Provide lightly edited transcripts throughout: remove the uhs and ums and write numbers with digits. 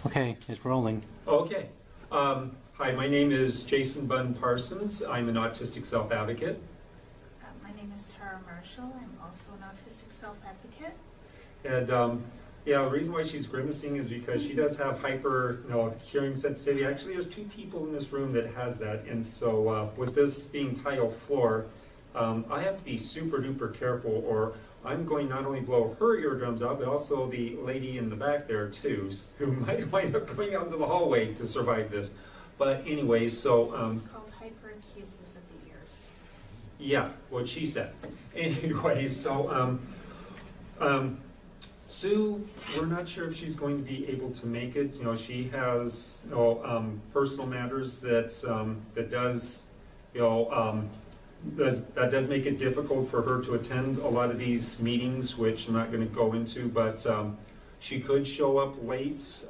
Okay, it's rolling. Okay. Hi, my name is Jason Bunn-Parsons. I'm an autistic self-advocate. My name is Tara Marshall. I'm also an autistic self-advocate. And yeah, the reason why she's grimacing is because she does have hyper, hearing sensitivity. Actually, there's two people in this room that has that. And so with this being tile floor, I have to be super duper careful, or I'm going not only blow her eardrums out, but also the lady in the back there too, who might wind up going out into the hallway to survive this. But anyway, so it's called hyperacusis of the ears. yeah, what she said. Anyway, so Sue, we're not sure if she's going to be able to make it. She has personal matters that does that does make it difficult for her to attend a lot of these meetings, which I'm not going to go into, but she could show up late.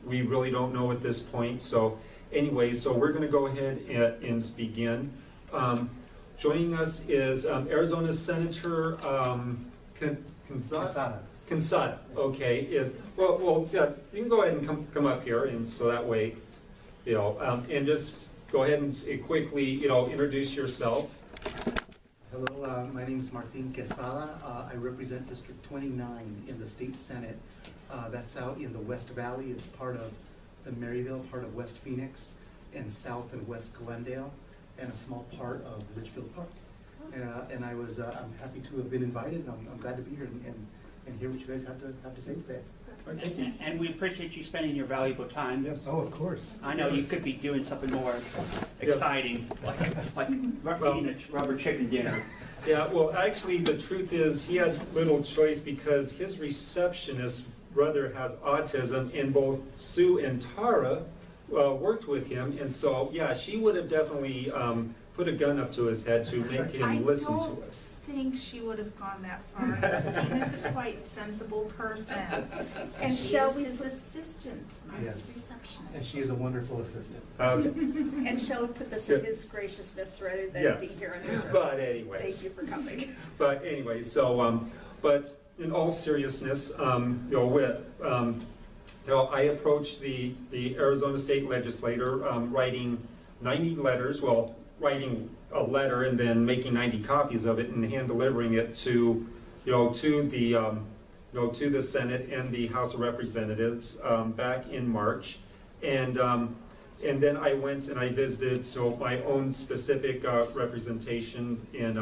We really don't know at this point. So anyway, so we're going to go ahead and begin. Joining us is Arizona Senator Quezada. Okay, well, yeah, you can go ahead and come up here, and so that way, and just go ahead and quickly, introduce yourself. Hello, my name is Martin Quezada. I represent District 29 in the State Senate. That's out in the West Valley. It's part of the Maryville, part of West Phoenix, and South and West Glendale, and a small part of Litchfield Park. And I'm happy to have been invited, and I'm glad to be here and hear what you guys have to say today. Thank you. And we appreciate you spending your valuable time. Yes. Oh, of course. I know you could be doing something more exciting, like eating a rubber chicken dinner. Yeah, well, actually, the truth is he had little choice because his receptionist brother has autism, and both Sue and Tara worked with him, and so, yeah, she would have definitely put a gun up to his head to make him listen to us. I think she would have gone that far. Christina's a quite sensible person. And she is his assistant, not his receptionist. And she is a wonderful assistant. Okay. And shall we put this in his graciousness rather than Yes. being here on the But anyways. Thank you for coming. But anyway, so, but in all seriousness, I approached the Arizona State Legislator, writing 90 letters, writing a letter and then making 90 copies of it and hand delivering it to the Senate and the House of Representatives back in March, and then I went and I visited my own specific representation in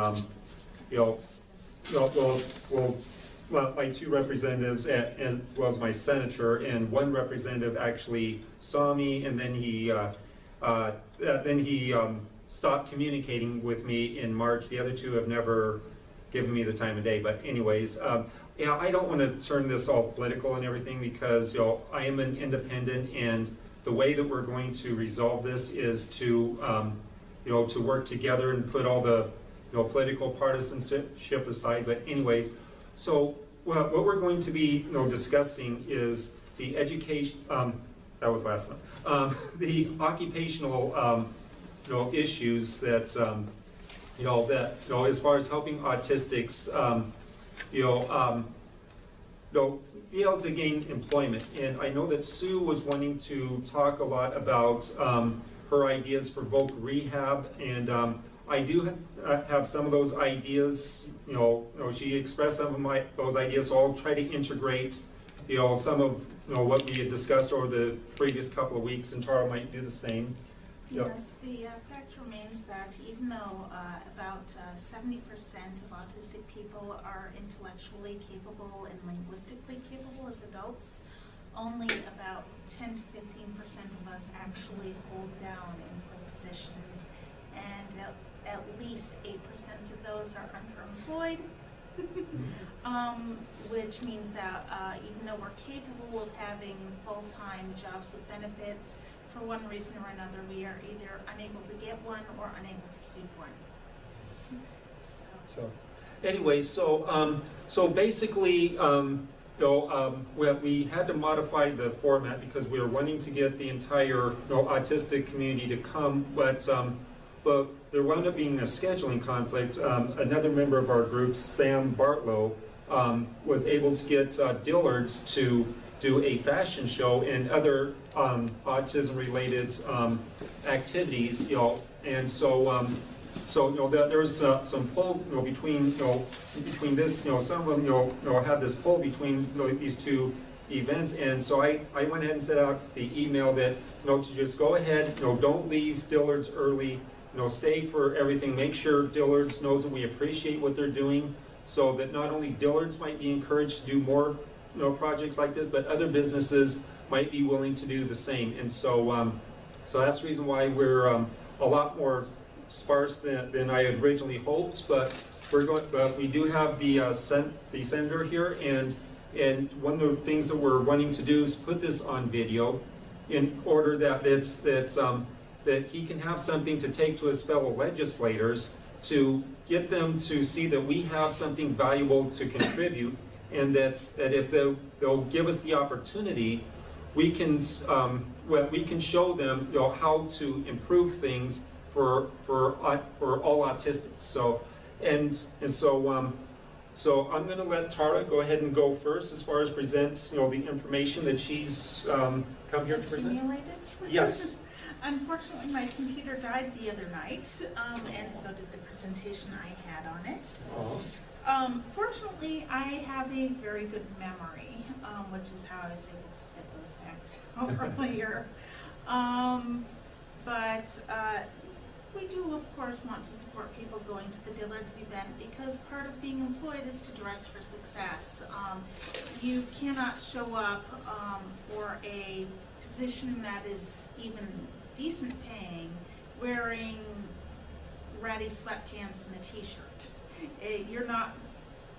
my two representatives as well as my senator, and one representative actually saw me, and then he stopped communicating with me in March. The other two have never given me the time of day. But anyways, I don't want to turn this all political and everything, because I am an independent, and the way that we're going to resolve this is to to work together and put all the political partisanship aside. But anyways, so what we're going to be discussing is the education. That was last one. The occupational issues that as far as helping autistics be able to gain employment. And I know that Sue was wanting to talk a lot about her ideas for voc rehab, and I do have some of those ideas. She expressed some of those ideas, so I'll try to integrate some of what we had discussed over the previous couple of weeks, and Tara might do the same. Yes, the fact remains that even though about 70% of autistic people are intellectually capable and linguistically capable as adults, only about 10 to 15% of us actually hold down input positions, and at least 8% of those are underemployed, which means that even though we're capable of having full-time jobs with benefits, for one reason or another, we are either unable to get one or unable to keep one. So anyway, so basically, we had to modify the format because we were wanting to get the entire autistic community to come, but there wound up being a scheduling conflict. Another member of our group, Sam Bartlow, was able to get Dillard's to do a fashion show and other autism-related activities, and so there's some pull, between this, some of them, have this pull between these two events, and so I went ahead and set out the email that, to just go ahead, don't leave Dillard's early, stay for everything, make sure Dillard's knows that we appreciate what they're doing, so that not only Dillard's might be encouraged to do more, projects like this, but other businesses might be willing to do the same, and so that's the reason why we're a lot more sparse than I had originally hoped, but we do have the senator here, and one of the things that we're wanting to do is put this on video in order that he can have something to take to his fellow legislators to get them to see that we have something valuable to contribute, and that if they'll give us the opportunity, we can show them how to improve things for all autistics. So I'm going to let Tara go ahead and go first as far as present the information that she's come here to present. Accumulated? Yes. Unfortunately, my computer died the other night, and so did the presentation I had on it. Oh. Fortunately, I have a very good memory, which is how I was able to spit those facts out earlier. But we do, of course, want to support people going to the Dillard's event, because part of being employed is to dress for success. You cannot show up for a position that is even decent paying wearing ratty sweatpants and a t-shirt. You're not,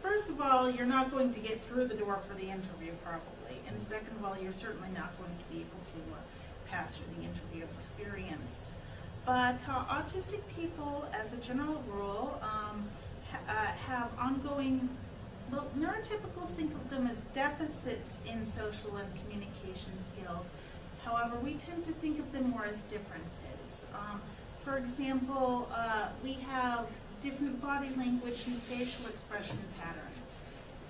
first of all, you're not going to get through the door for the interview probably, and second of all, you're certainly not going to be able to pass through the interview experience. But autistic people, as a general rule, have ongoing, well, neurotypicals think of them as deficits in social and communication skills. However, we tend to think of them more as differences. For example, we have different body language and facial expression patterns.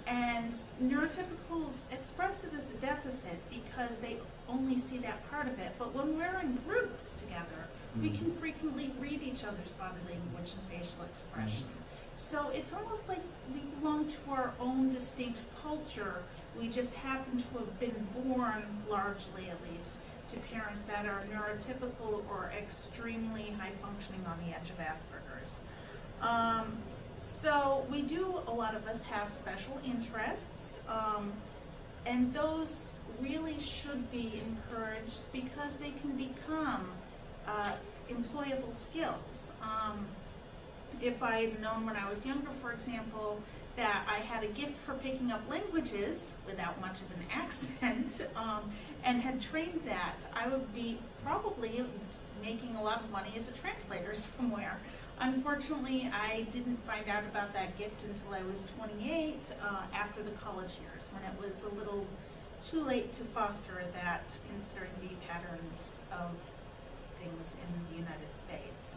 And neurotypicals express it as a deficit because they only see that part of it. But when we're in groups together, we can frequently read each other's body language and facial expression. So it's almost like we belong to our own distinct culture. We just happen to have been born, largely at least, to parents that are neurotypical or extremely high functioning on the edge of Asperger's. So we do, a lot of us have special interests, and those really should be encouraged because they can become employable skills. If I had known when I was younger, for example, that I had a gift for picking up languages without much of an accent, and had trained that, I would be probably making a lot of money as a translator somewhere. Unfortunately, I didn't find out about that gift until I was 28, after the college years, when it was a little too late to foster that, considering the patterns of things in the United States.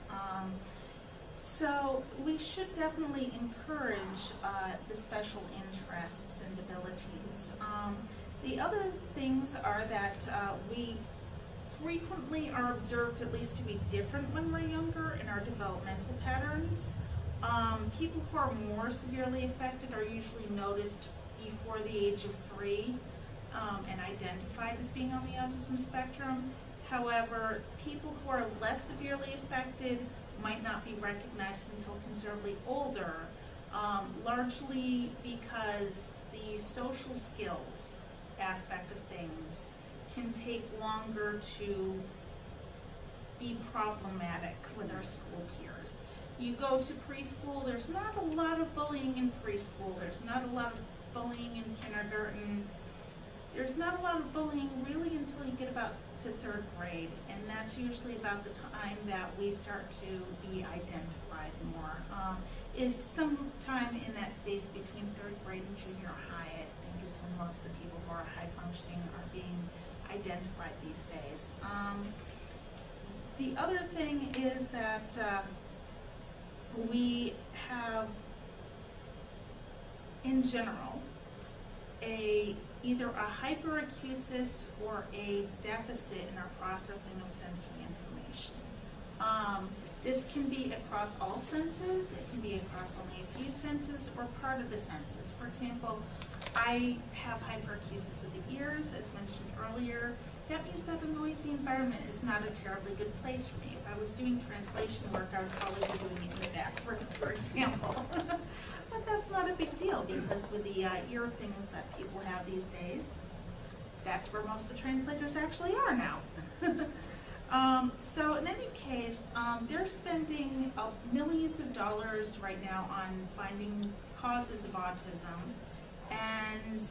So we should definitely encourage the special interests and abilities. The other things are that we frequently are observed at least to be different when we're younger in our developmental patterns. People who are more severely affected are usually noticed before the age of 3 and identified as being on the autism spectrum. However, people who are less severely affected might not be recognized until considerably older, largely because the social skills aspect of things can take longer to be problematic with our school peers. You go to preschool, there's not a lot of bullying in preschool, there's not a lot of bullying in kindergarten, there's not a lot of bullying really until you get about to 3rd grade, and that's usually about the time that we start to be identified more. Is sometime in that space between 3rd grade and junior high, I think, is when most of the people who are high functioning are being identified these days. The other thing is that we have, in general, a either a hyperacusis or a deficit in our processing of sensory information. This can be across all senses, it can be across only a few senses, or part of the senses. For example, I have hyperacusis of the ears, as mentioned earlier. That means that a noisy environment is not a terribly good place for me. If I was doing translation work, I would probably be doing it in the back room, for example. But that's not a big deal, because with the ear things that people have these days, that's where most of the translators actually are now. So in any case, they're spending millions of dollars right now on finding causes of autism, and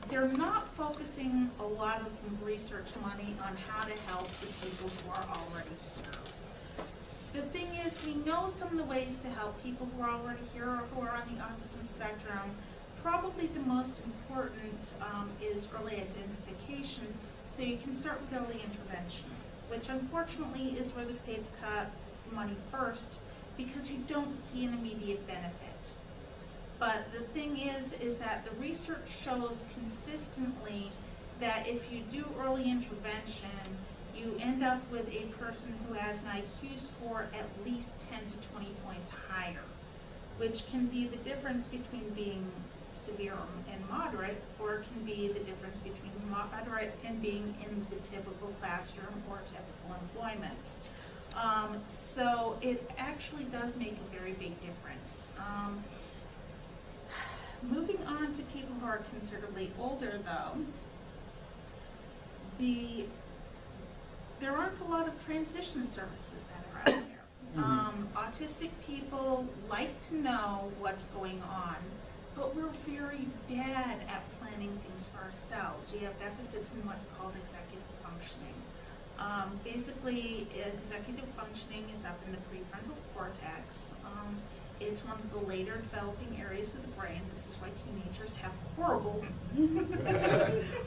they're not focusing a lot of research money on how to help the people who are already here. The thing is, we know some of the ways to help people who are already here or who are on the autism spectrum. Probably the most important is early identification, so you can start with early intervention, which unfortunately is where the states cut money first, because you don't see an immediate benefit. But the thing is that the research shows consistently that if you do early intervention, you end up with a person who has an IQ score at least 10 to 20 points higher, which can be the difference between being severe and moderate, or it can be the difference between moderate and being in the typical classroom or typical employment. So it actually does make a very big difference. Moving on to people who are considerably older, though, there aren't a lot of transition services that are out there. Autistic people like to know what's going on, but we're very bad at planning things for ourselves. We have deficits in what's called executive functioning. Basically, executive functioning is up in the prefrontal cortex. It's one of the later developing areas of the brain. This is why teenagers have horrible,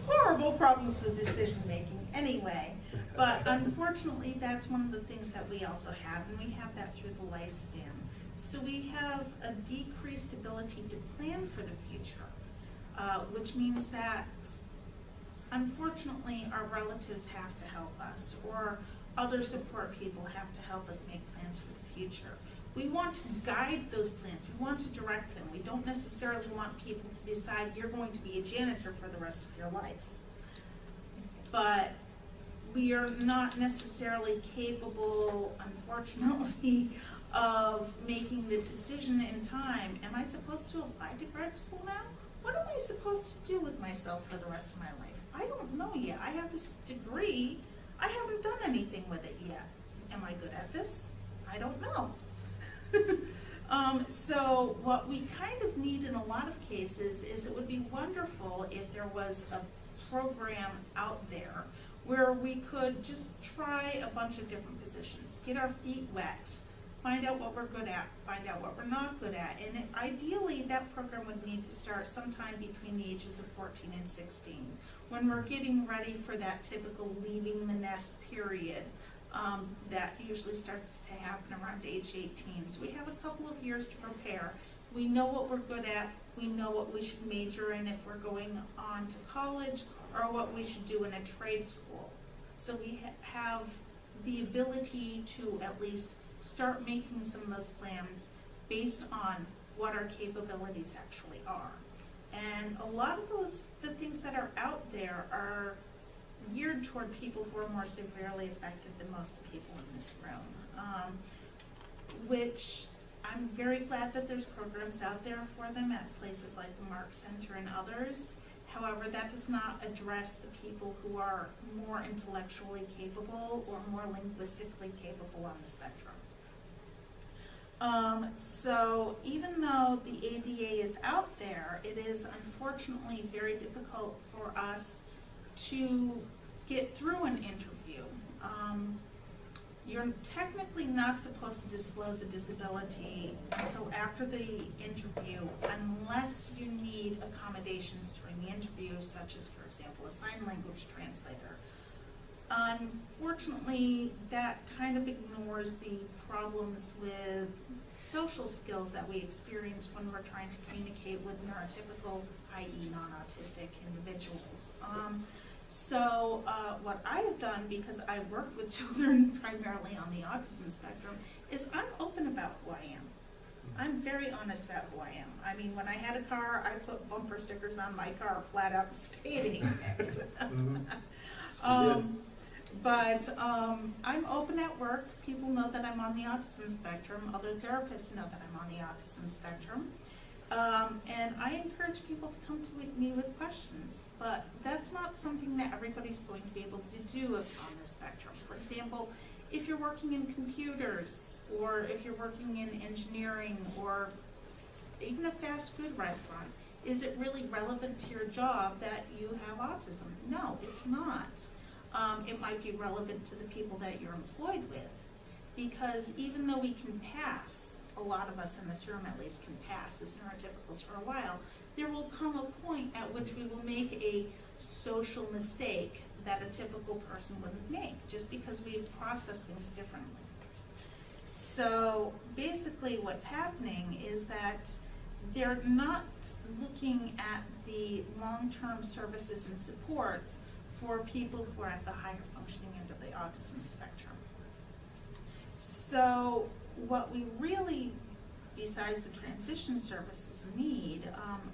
horrible problems with decision making anyway. But unfortunately, that's one of the things that we also have, and we have that through the lifespan. So we have a decreased ability to plan for the future, which means that unfortunately our relatives have to help us, or other support people have to help us make plans for the future. We want to guide those plans, we want to direct them. We don't necessarily want people to decide you're going to be a janitor for the rest of your life. But we are not necessarily capable, unfortunately, of making the decision in time. Am I supposed to apply to grad school now? What am I supposed to do with myself for the rest of my life? I don't know yet. I have this degree. I haven't done anything with it yet. Am I good at this? I don't know. So what we kind of need in a lot of cases is, it would be wonderful if there was a program out there where we could just try a bunch of different positions, get our feet wet, find out what we're good at, find out what we're not good at. And ideally, that program would need to start sometime between the ages of 14 and 16, when we're getting ready for that typical leaving the nest period. That usually starts to happen around age 18. So we have a couple of years to prepare. We know what we're good at. We know what we should major in if we're going on to college, or what we should do in a trade school. So we have the ability to at least start making some of those plans based on what our capabilities actually are. And a lot of the things that are out there are geared toward people who are more severely affected than most of the people in this room, which I'm very glad that there's programs out there for them at places like the Mark Center and others. However, that does not address the people who are more intellectually capable or more linguistically capable on the spectrum. So even though the ADA is out there, it is unfortunately very difficult for us to get through an interview. You're technically not supposed to disclose a disability until after the interview, unless you need accommodations during the interview, such as, for example, a sign language translator. Unfortunately, that kind of ignores the problems with social skills that we experience when we're trying to communicate with neurotypical, i.e. non-autistic individuals. What I have done, because I work with children primarily on the autism spectrum, is I'm open about who I am. I'm very honest about who I am. I mean, when I had a car, I put bumper stickers on my car flat out stating it. I'm open at work. People know that I'm on the autism spectrum. Other therapists know that I'm on the autism spectrum. And I encourage people to come to me with questions, but that's not something that everybody's going to be able to do on the spectrum. For example, if you're working in computers, or if you're working in engineering, or even a fast food restaurant, is it really relevant to your job that you have autism? No, it's not. It might be relevant to the people that you're employed with, because even though we can pass, a lot of us in this room at least can pass as neurotypicals for a while, there will come a point at which we will make a social mistake that a typical person wouldn't make, just because we've processed things differently. So basically what's happening is that they're not looking at the long-term services and supports for people who are at the higher functioning end of the autism spectrum. So what we really, besides the transition services, need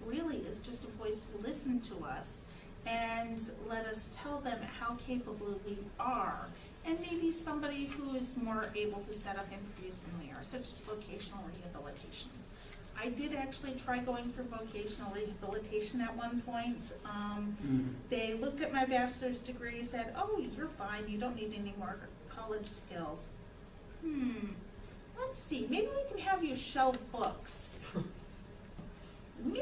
really is just a voice to listen to us and let us tell them how capable we are, and maybe somebody who is more able to set up interviews than we are, such as vocational rehabilitation. I did actually try going for vocational rehabilitation at one point. They looked at my bachelor's degree, said, oh, you're fine, you don't need any more college skills. Let's see, maybe we can have you shelve books. Maybe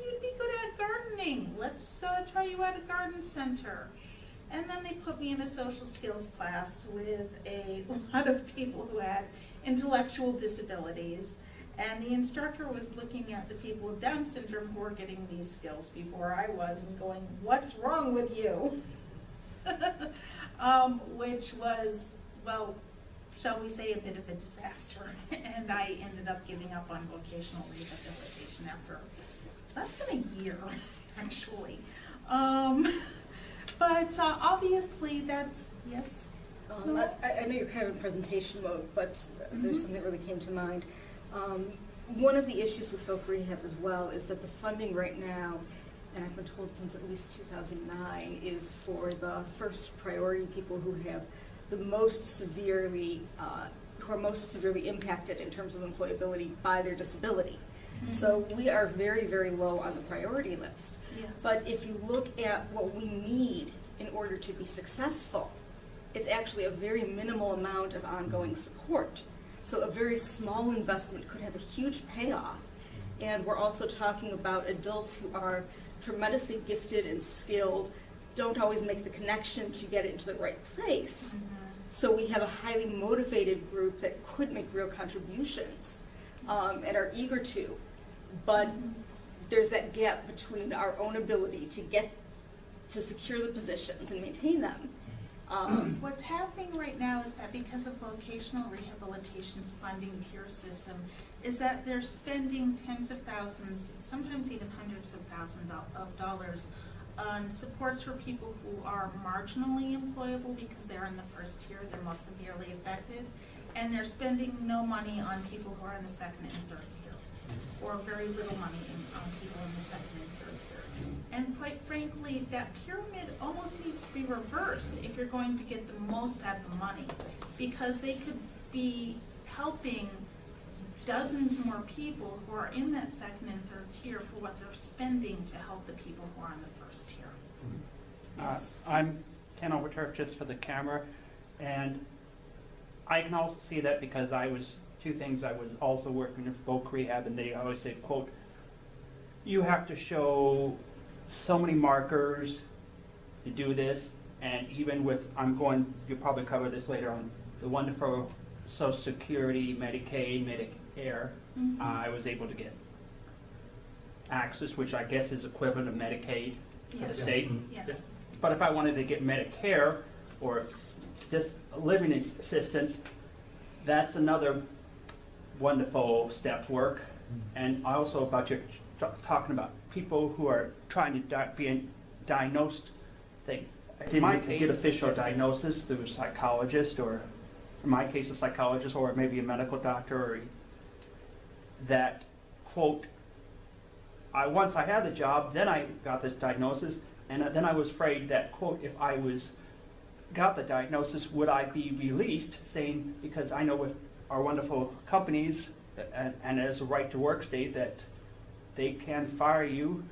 you'd be good at gardening. Let's try you at a garden center. And then they put me in a social skills class with a lot of people who had intellectual disabilities. And the instructor was looking at the people with Down syndrome who were getting these skills before I was and going, what's wrong with you? Which was, well, shall we say, a bit of a disaster. And I ended up giving up on vocational rehabilitation after less than a year, actually. But obviously that's, yes? I know you're kind of in presentation mode, but there's something that really came to mind. One of the issues with folk rehab as well is that the funding right now, and I've been told since at least 2009, is for the first priority people who have the most severely, who are most severely impacted in terms of employability by their disability. So we are very, very low on the priority list. Yes. But if you look at what we need in order to be successful, it's actually a very minimal amount of ongoing support. So a very small investment could have a huge payoff. And we're also talking about adults who are tremendously gifted and skilled, don't always make the connection to get it into the right place. So we have a highly motivated group that could make real contributions and are eager to. But there's that gap between our own ability to get to secure the positions and maintain them. What's happening right now is that because of vocational rehabilitation's funding tier system, is that they're spending tens of thousands, sometimes even hundreds of thousands of dollars on supports for people who are marginally employable because they're in the first tier, they're most severely affected, and they're spending no money on people who are in the second and third tier, or very little money on people in the second and third tier. And quite frankly, that pyramid almost needs to be reversed if you're going to get the most out of the money, because they could be helping dozens more people who are in that second and third tier for what they're spending to help the people who are in the first tier. Yes. I'm Ken Overturf, just for the camera, and I can also see that because I was also working in folk rehab, and they always say, quote, you have to show so many markers to do this, and even with, you'll probably cover this later on, the one for Social Security, Medicaid, Medicare, I was able to get access, which I guess is equivalent of Medicaid for the state. Yes. But if I wanted to get Medicare, or just living assistance, that's another wonderful step's work. And also about your talking about people who are trying to be diagnosed, they might get official diagnosis through a psychologist, or in my case a psychologist, or maybe a medical doctor, or that, quote, once I had the job, then I got this diagnosis, and then I was afraid that, quote, if I got the diagnosis, would I be released, saying, because I know with our wonderful companies, and as a right to work state, that they can fire you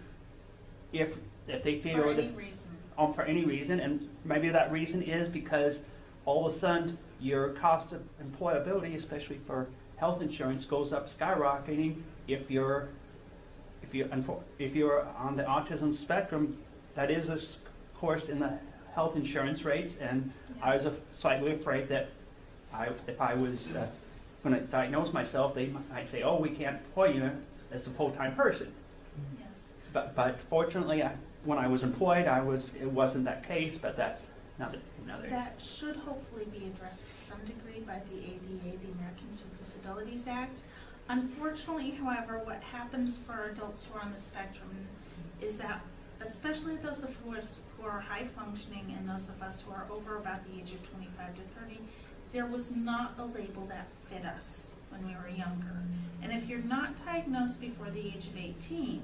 if they feel For that, any reason. for any reason, and maybe that reason is because all of a sudden your cost of employability, especially for health insurance, goes up skyrocketing if you're on the autism spectrum. That is, of course, in the health insurance rates, and Yeah. I was slightly afraid that if I was going to diagnose myself, they might say, "Oh, we can't employ you as a full-time person." Yes. But fortunately, when I was employed, it wasn't that case. But that's another. That should hopefully be addressed to some degree by the ADA, the Americans with Disabilities Act. Unfortunately, however, what happens for adults who are on the spectrum is that, especially those of us who are high functioning and those of us who are over about the age of 25 to 30, there was not a label that fit us when we were younger. And if you're not diagnosed before the age of 18,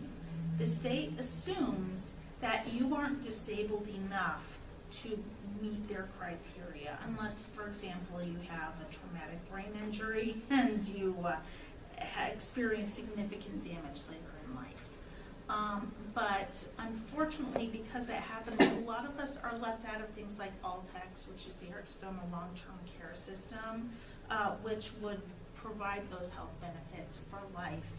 the state assumes that you aren't disabled enough to meet their criteria, unless, for example, you have a traumatic brain injury and you experience significant damage later in life. But unfortunately, because that happens, a lot of us are left out of things like Altex, which is the Arizona long-term care system, which would provide those health benefits for life.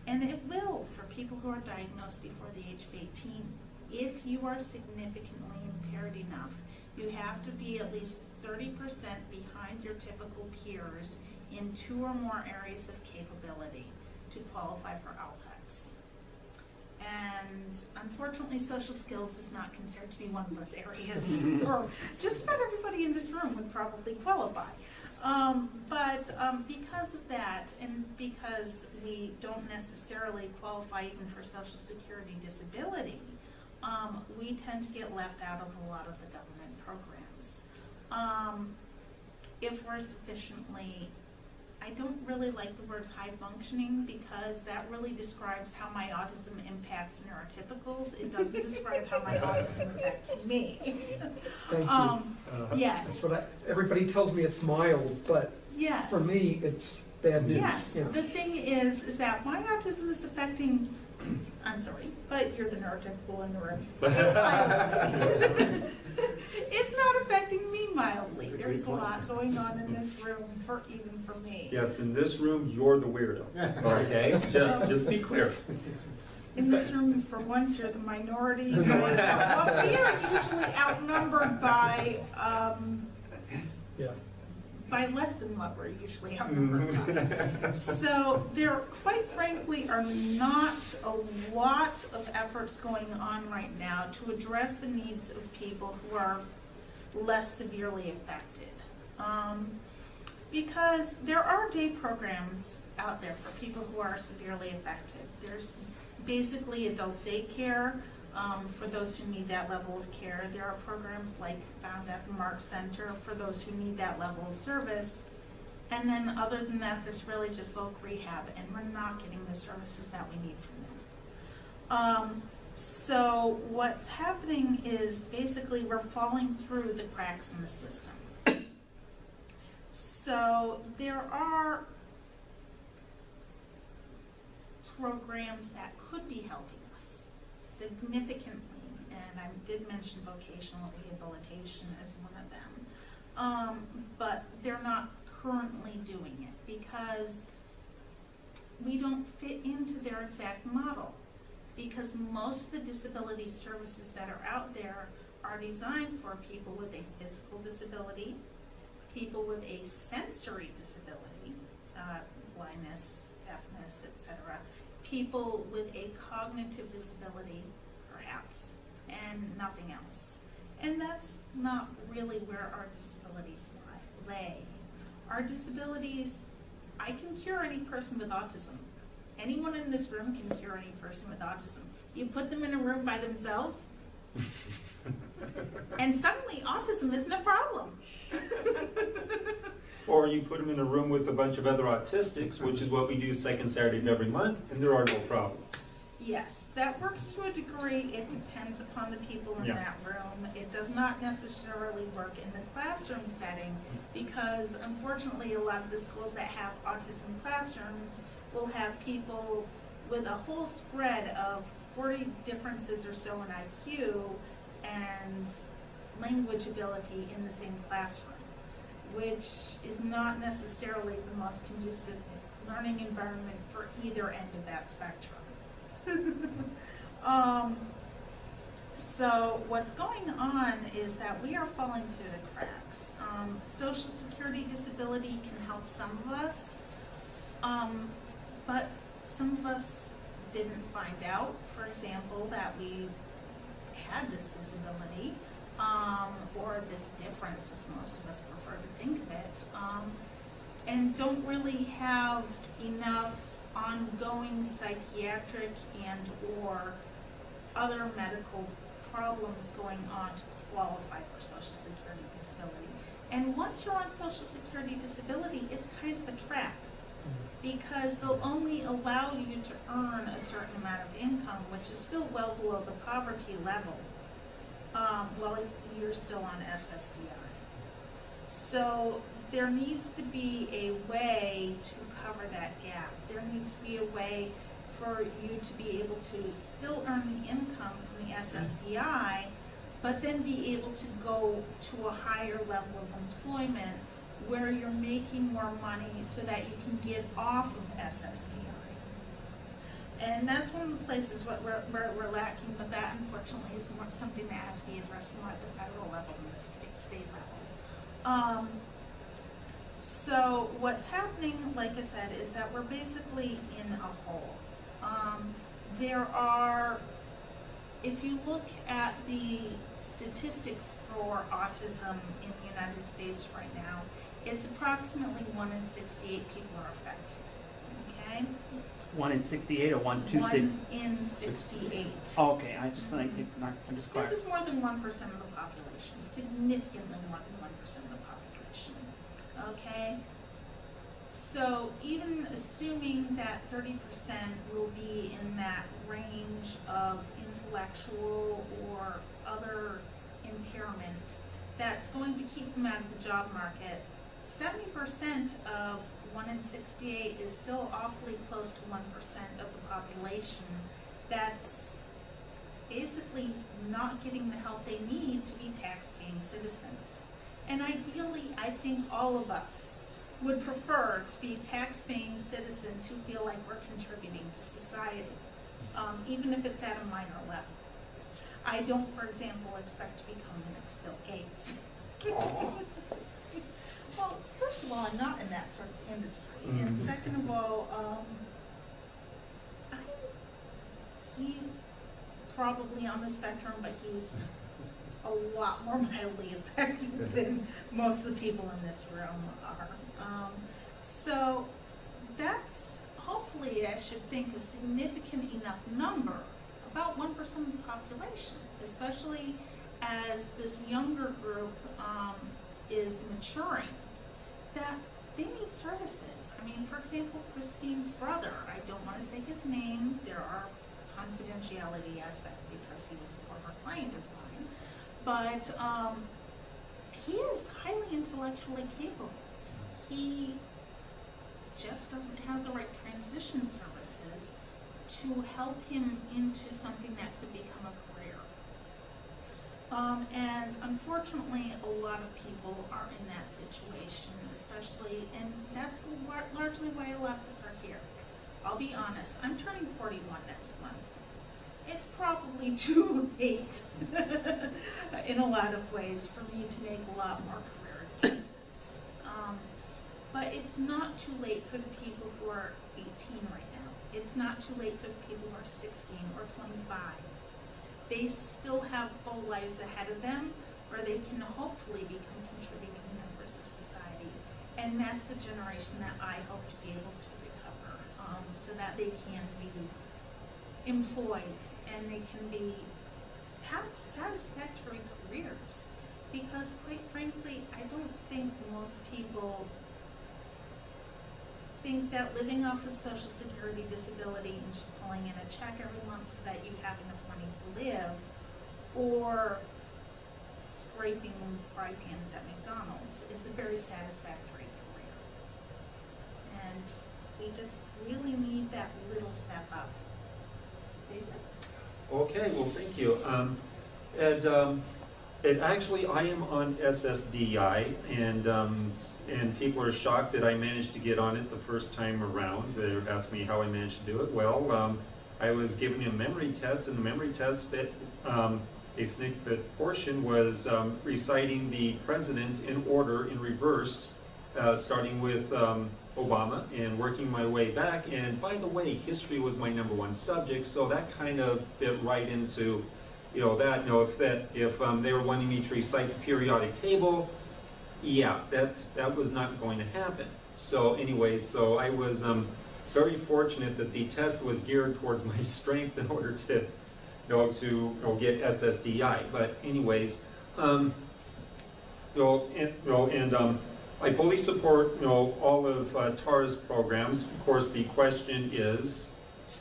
And it will for people who are diagnosed before the age of 18. If you are significantly impaired enough, you have to be at least 30% behind your typical peers in 2 or more areas of capability to qualify for Altex. And unfortunately, social skills is not considered to be one of those areas, or just about everybody in this room would probably qualify. But because of that, and because we don't necessarily qualify even for Social Security disability, we tend to get left out of a lot of the government programs. If we're sufficiently, I don't really like the words high functioning, because that really describes how my autism impacts neurotypicals. It doesn't describe how my autism affects me. Thank you. Yes. So that, everybody tells me it's mild, but Yes. for me, it's bad news. Yes. you know. The thing is that my autism is affecting, I'm sorry, but you're the neurotypical in the room. It's not affecting me mildly. There's a lot going on in this room even for me. Yes, in this room, you're the weirdo, okay? Just be clear. In this room, for once, you're the minority. Well, we are usually outnumbered by Yeah. less than what we're usually outnumbered by. So there, quite frankly, are not a lot of efforts going on right now to address the needs of people who are less severely affected. Because there are day programs out there for people who are severely affected. There's basically adult daycare for those who need that level of care. There are programs like found at the Mark Center for those who need that level of service. And then other than that, there's really just voc rehab, and we're not getting the services that we need from them. So what's happening is basically we're falling through the cracks in the system. So there are programs that could be helping us significantly, and I did mention vocational rehabilitation as one of them, but they're not currently doing it because we don't fit into their exact model, because most of the disability services that are out there are designed for people with a physical disability, people with a sensory disability, blindness, deafness, etc., people with a cognitive disability, perhaps, and nothing else. And that's not really where our disabilities lay. Our disabilities, I can cure any person with autism. Anyone in this room can cure any person with autism. You put them in a room by themselves, and suddenly autism isn't a problem. Or you put them in a room with a bunch of other autistics, which is what we do second Saturday of every month, and there are no problems. Yes, that works to a degree. It depends upon the people in Yeah. that room. It does not necessarily work in the classroom setting because unfortunately a lot of the schools that have autism classrooms will have people with a whole spread of 40 differences or so in IQ and language ability in the same classroom, which is not necessarily the most conducive learning environment for either end of that spectrum. So what's going on is that we are falling through the cracks. Social Security disability can help some of us, but some of us didn't find out, for example, that we had this disability, or this difference, as most of us prefer to think of it, and don't really have enough ongoing psychiatric and or other medical problems going on to qualify for Social Security disability. And once you're on Social Security disability, it's kind of a trap because they'll only allow you to earn a certain amount of income, which is still well below the poverty level, while you're still on SSDI. So there needs to be a way to cover that gap. There needs to be a way for you to be able to still earn the income from the SSDI, but then be able to go to a higher level of employment where you're making more money so that you can get off of SSDI. And that's one of the places where we're lacking, but that unfortunately is more something that has to be addressed more at the federal level than the state level. So what's happening, like I said, is that we're basically in a hole. There are, if you look at the statistics for autism in the United States right now, it's approximately 1 in 68 people are affected, okay? 1 in 68 or 1 to 6? 1 in 68. Oh, okay, I'm just This clear. is more than 1% of the population, significantly more than 1% of the population, okay? So even assuming that 30% will be in that range of intellectual or other impairment, that's going to keep them out of the job market. 70% of 1 in 68 is still awfully close to 1% of the population that's basically not getting the help they need to be tax-paying citizens. And ideally, I think all of us would prefer to be tax-paying citizens who feel like we're contributing to society, even if it's at a minor level. I don't, for example, expect to become the next Bill Gates. Well, first of all, I'm not in that sort of industry, and second of all, he's probably on the spectrum, but he's a lot more mildly affected than most of the people in this room are. So that's hopefully, I should think, a significant enough number, about 1% of the population, especially as this younger group is maturing, that they need services. I mean, for example, Christine's brother, I don't want to say his name, there are confidentiality aspects because he was a former client of mine, but he is highly intellectually capable. He just doesn't have the right transition services to help him into something that could become a career. And unfortunately, a lot of people are in that situation, especially, and that's largely why a lot of us are here. I'll be honest, I'm turning 41 next month. It's probably too late in a lot of ways for me to make a lot more career advances. But it's not too late for the people who are 18 right now. It's not too late for the people who are 16 or 25. they still have full lives ahead of them, where they can hopefully become contributing members of society. And that's the generation that I hope to be able to recover, so that they can be employed and they can have satisfactory careers. Because quite frankly, I don't think most people think that living off of Social Security disability and just pulling in a check every month so that you have enough money to live, or scraping fry pans at McDonald's, is a very satisfactory career. And we just really need that little step up. Jason? Okay, well, thank you. And actually, I am on SSDI, and people are shocked that I managed to get on it the first time around. They asked me how I managed to do it. Well, I was given a memory test, and the memory test a snippet portion was reciting the presidents in order, in reverse, starting with Obama and working my way back. And by the way, history was my #1 subject, so that kind of fit right into, if they were wanting me to recite the periodic table, yeah, that was not going to happen. So anyways, so I was very fortunate that the test was geared towards my strength in order to get SSDI. But anyways, I fully support all of Tara's programs. Of course, the question is,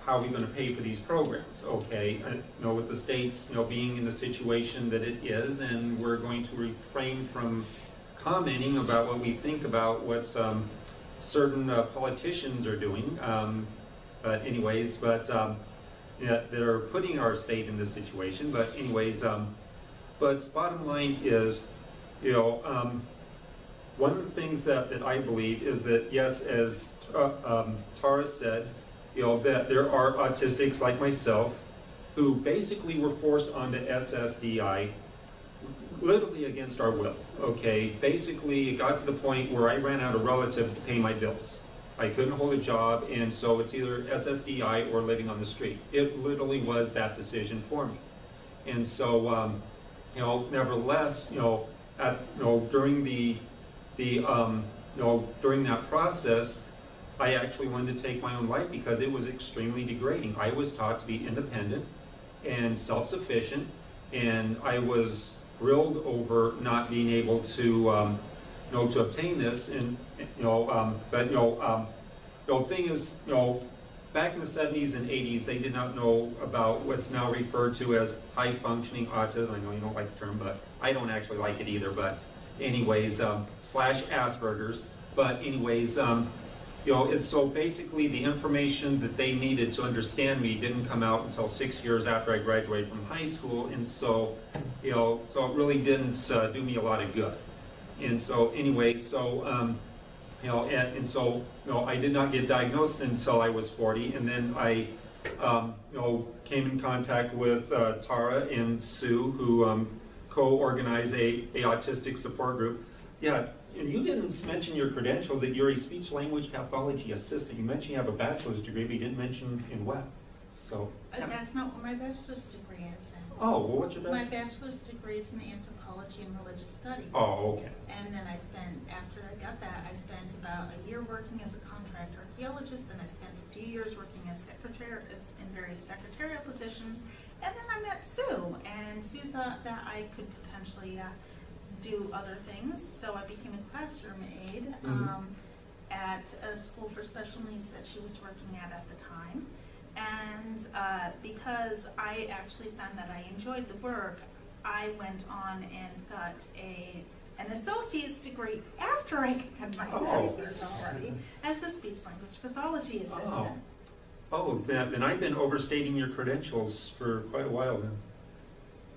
how are we going to pay for these programs? Okay, with the states being in the situation that it is, and we're going to refrain from commenting about what we think about what certain politicians are doing. But anyways, they're putting our state in this situation. But anyways, but bottom line is, one of the things that I believe is that, yes, as Tara said, that there are autistics like myself who basically were forced onto SSDI literally against our will, okay? Basically, it got to the point where I ran out of relatives to pay my bills. I couldn't hold a job, and so it's either SSDI or living on the street. It literally was that decision for me. And so, nevertheless, during that process, I actually wanted to take my own life because it was extremely degrading. I was taught to be independent and self-sufficient, and I was grilled over not being able to, to obtain this. And the thing is, back in the 70s and 80s, they did not know about what's now referred to as high-functioning autism. I know you don't like the term, but I don't actually like it either. But anyways, slash Asperger's. But anyways, it's so basically the information that they needed to understand me didn't come out until 6 years after I graduated from high school, and so, so it really didn't do me a lot of good. And so, anyways, so, I did not get diagnosed until I was 40, and then I, came in contact with Tara and Sue, who co-organize a autistic support group. Yeah, and you didn't mention your credentials, that you're a speech-language pathology assistant. You mentioned you have a bachelor's degree, but you didn't mention in what. So. That's not what my bachelor's degree is in. Oh, well, what's your bachelor's? My bachelor's degree is in anthropology and religious studies. Oh, okay. And then after I got that, I spent about a year working as a contract archaeologist, then I spent a few years working as in various secretarial positions, and then I met Sue, and Sue thought that I could potentially do other things, so I became a classroom aide at a school for special needs that she was working at the time. And because I actually found that I enjoyed the work, I went on and got an associate's degree after I got my bachelor's already as a speech-language pathology assistant. Oh, then I've been overstating your credentials for quite a while then.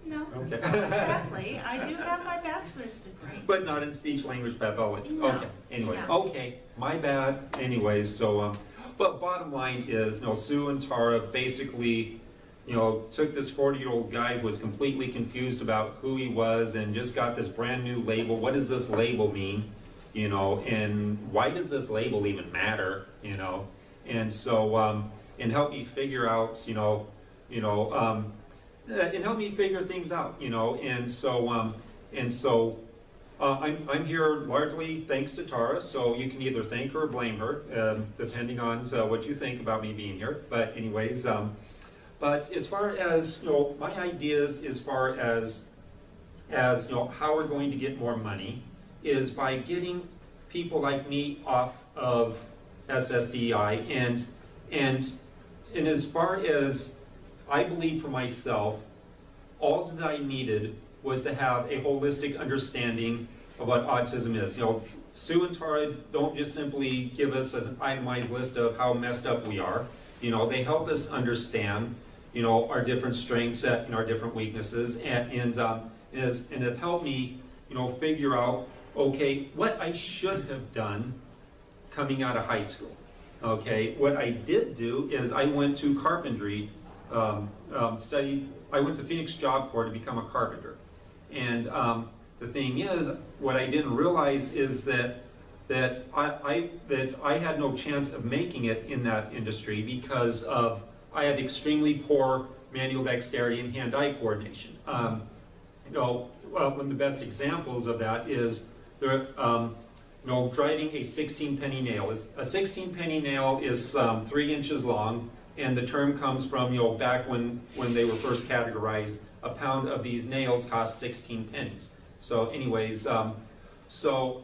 No, okay. Exactly. I do have my bachelor's degree. But not in speech-language pathology. No. Okay, anyways, No. Okay, my bad. Anyways, so, but bottom line is, Sue and Tara basically, took this 40-year-old guy who was completely confused about who he was and just got this brand new label. What does this label mean? And why does this label even matter? And so, and help me figure out, it helped me figure things out, you know, and so I'm here largely thanks to Tara, so you can either thank her or blame her, depending on what you think about me being here. But anyways, but as far as, you know, my ideas as far as you know, how we're going to get more money is by getting people like me off of SSDI, and as far as I believe for myself, all that I needed was to have a holistic understanding of what autism is. You know, Sue and Tara don't just simply give us an itemized list of how messed up we are. You know, they help us understand, you know, our different strengths and our different weaknesses, and it helped me, you know, figure out, okay, what I should have done coming out of high school. Okay, what I did do is I went to carpentry, I went to Phoenix Job Corps to become a carpenter. And the thing is, what I didn't realize is that I had no chance of making it in that industry because I had extremely poor manual dexterity and hand-eye coordination. You know, one of the best examples of that is there. You know, driving a 16-penny nail. A 16-penny nail is 3 inches long, and the term comes from, you know, back when they were first categorized, a pound of these nails cost 16 pennies. So anyways, so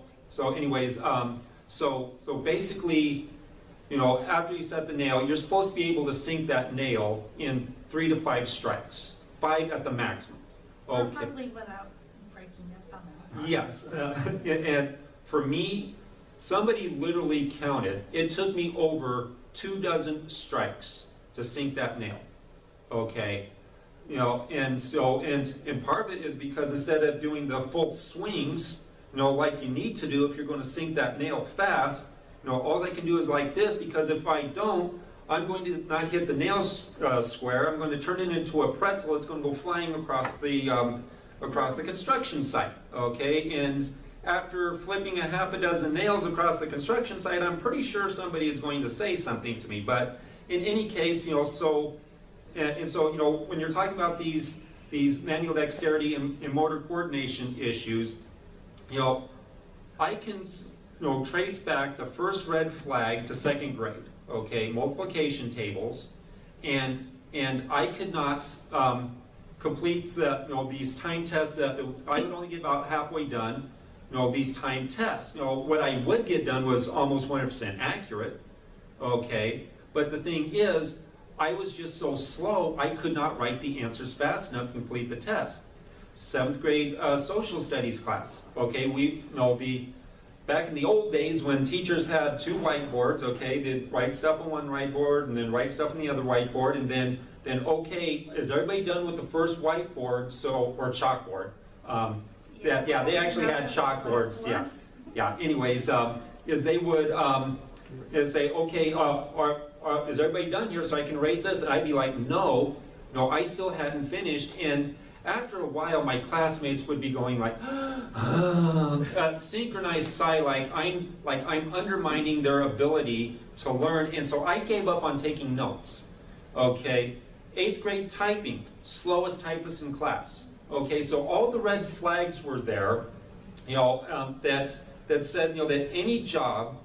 basically, you know, after you set the nail, you're supposed to be able to sink that nail in 3 to 5 strikes, 5 at the maximum. Okay. Preferably without breaking your thumb in the Yes, process. and for me, somebody literally counted, it took me over 24 strikes to sink that nail, okay? You know, and so, and part of it is because instead of doing the full swings, you know, like you need to do if you're going to sink that nail fast, you know, all I can do is like this, because if I don't, I'm going to not hit the nail square, I'm going to turn it into a pretzel, it's going to go flying across the construction site, okay? And after flipping a half a dozen nails across the construction site, I'm pretty sure somebody is going to say something to me. But in any case, you know, so you know, when you're talking about these manual dexterity and motor coordination issues, you know, I can, you know, trace back the first red flag to 2nd grade. Okay, multiplication tables, and I could not complete the, you know, these time tests that I would only get about halfway done. You know, these time tests. You know, what I would get done was almost 100% accurate, okay? But the thing is, I was just so slow, I could not write the answers fast enough to complete the test. 7th grade social studies class, okay? We, you know, back in the old days when teachers had 2 whiteboards, okay, they'd write stuff on one whiteboard and then write stuff on the other whiteboard, and then okay, is everybody done with the first whiteboard, or chalkboard? Yeah, they actually had chalkboards, yeah. Anyways, is they would say, okay, is everybody done here so I can erase this? And I'd be like, no, I still hadn't finished. And after a while, my classmates would be going like, synchronized sigh, like I'm undermining their ability to learn. And so I gave up on taking notes, okay? 8th grade typing, slowest typist in class. Okay, so all the red flags were there, that said, that any job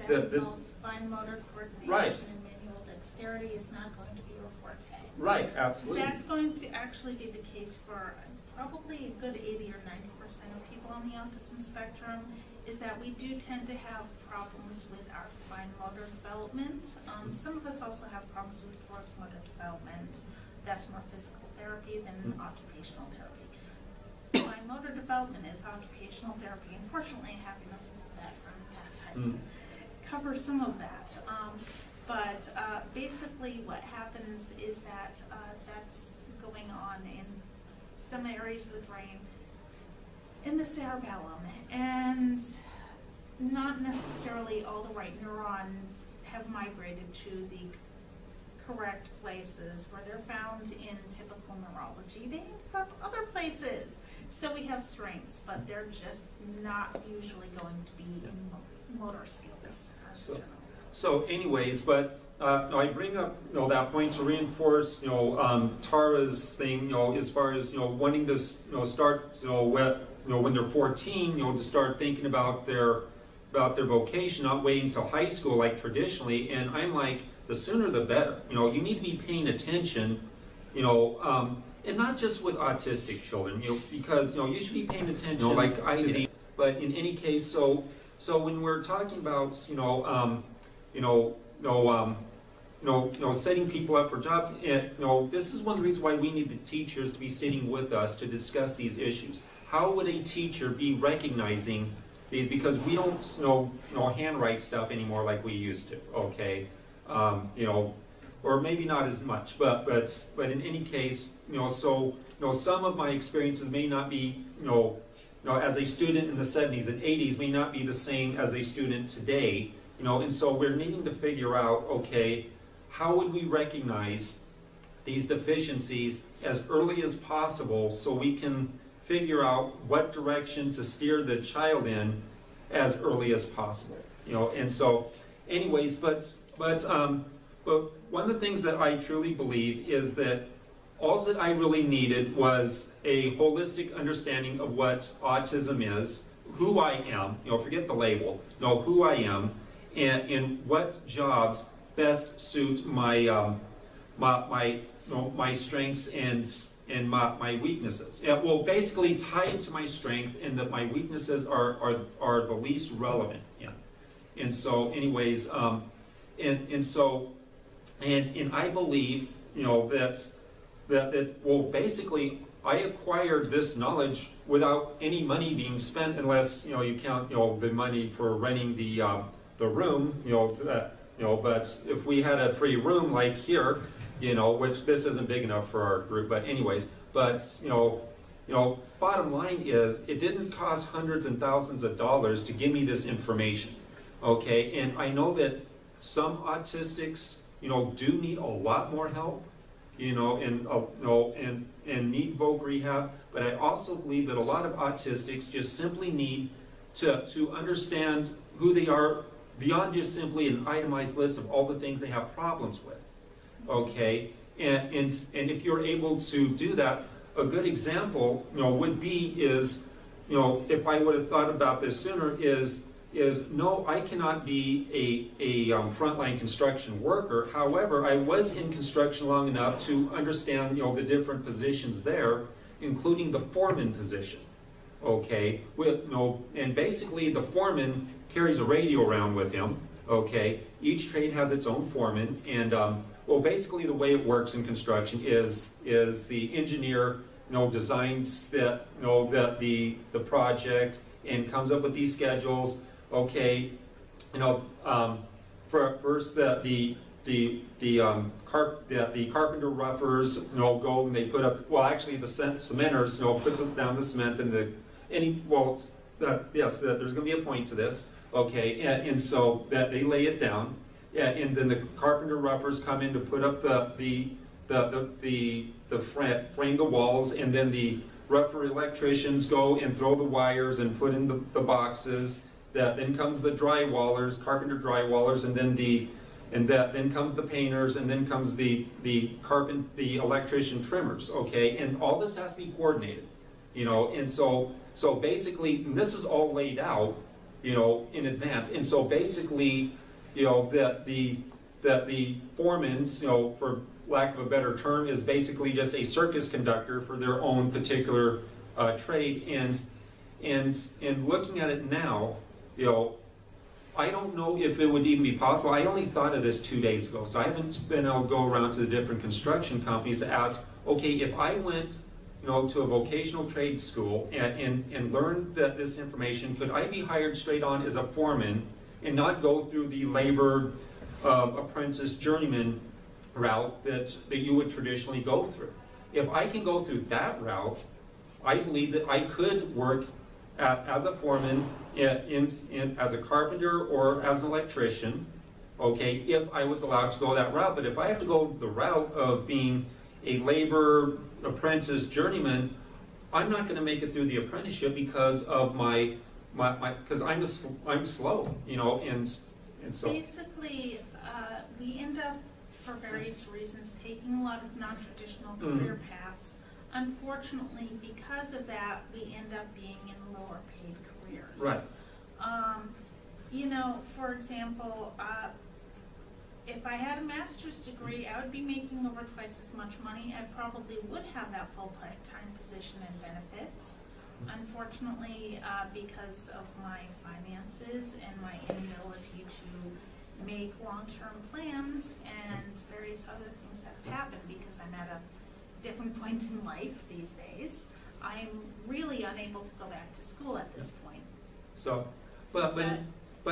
that involves fine motor coordination, right, and manual dexterity is not going to be your forte. Right, absolutely. That's going to actually be the case for probably a good 80 or 90% of people on the autism spectrum, is that we do tend to have problems with our fine motor development. Some of us also have problems with gross motor development. That's more physical therapy than occupational therapy. Fine motor development is occupational therapy. Unfortunately, I have enough of that from that type to cover some of that. But basically what happens is that that's going on in some areas of the brain, in the cerebellum, and not necessarily all the right neurons have migrated to the correct places where they're found in typical neurology. They end up other places. So we have strengths, but they're just not usually going to be in motor skills. So anyways, but I bring up, that point to reinforce, Tara's thing, as far as, wanting to, start, when they're 14, to start thinking about their vocation, not waiting till high school like traditionally. And I'm like, the sooner the better. You need to be paying attention, and not just with autistic children, because, you should be paying attention, like I did. But in any case, so when we're talking about, setting people up for jobs, and, this is one of the reasons why we need the teachers to be sitting with us to discuss these issues. How would a teacher be recognizing these? Because we don't, handwrite stuff anymore like we used to, okay? Or maybe not as much, but in any case, some of my experiences may not be, as a student in the 70s and 80s may not be the same as a student today, and so we're needing to figure out, okay, how would we recognize these deficiencies as early as possible so we can figure out what direction to steer the child in as early as possible, and so anyways, but one of the things that I truly believe is that all that I really needed was a holistic understanding of what autism is, who I am, forget the label, know who I am, and what jobs best suit my my strengths and my weaknesses. Yeah, well, basically tie into my strength, and that my weaknesses are the least relevant. Yeah, and so, anyways, and I believe, that well, basically, I acquired this knowledge without any money being spent, unless you count the money for renting the room, but if we had a free room like here, which this isn't big enough for our group, but anyways, but bottom line is, it didn't cost hundreds and thousands of dollars to give me this information, okay? And I know that some autistics, do need a lot more help, and need voc rehab, but I also believe that a lot of autistics just simply need to understand who they are beyond just simply an itemized list of all the things they have problems with, okay? And if you're able to do that, a good example, would be is, if I would have thought about this sooner, is no, I cannot be a frontline construction worker. However, I was in construction long enough to understand, the different positions there, including the foreman position, okay? And basically the foreman carries a radio around with him, okay? Each trade has its own foreman, and well, basically the way it works in construction is the engineer, designs the project and comes up with these schedules, okay? First the carpenter roughers, go and they put up, well, actually the cementers, put down the cement, and yes, there's going to be a point to this, okay, and so that they lay it down, and then the carpenter roughers come in to put up frame the walls, and then the rougher electricians go and throw the wires and put in the boxes. Then comes the drywallers, carpenter drywallers, and then comes the painters, and then comes the electrician trimmers, okay, and all this has to be coordinated, and so basically, and this is all laid out, in advance, and so basically, that the foreman's, for lack of a better term, is basically just a circus conductor for their own particular trade, and looking at it now, I don't know if it would even be possible. I only thought of this 2 days ago, so I haven't been able to go around to the different construction companies to ask, okay, if I went to a vocational trade school and learned this information, could I be hired straight on as a foreman and not go through the labor apprentice journeyman route that you would traditionally go through? If I can go through that route, I believe that I could work as a foreman, as a carpenter, or as an electrician, okay, if I was allowed to go that route. But if I have to go the route of being a labor apprentice journeyman, I'm not going to make it through the apprenticeship because of because I'm slow, and so. Basically, we end up, for various reasons, taking a lot of non-traditional career paths. Unfortunately, because of that, we end up being in lower paid careers. Right. You know, for example, if I had a master's degree, I would be making over twice as much money. I probably would have that full-time position and benefits. Unfortunately, because of my finances and my inability to make long-term plans and various other things that have happened because I'm at a different point in life these days, I'm really unable to go back to school at this point. So, but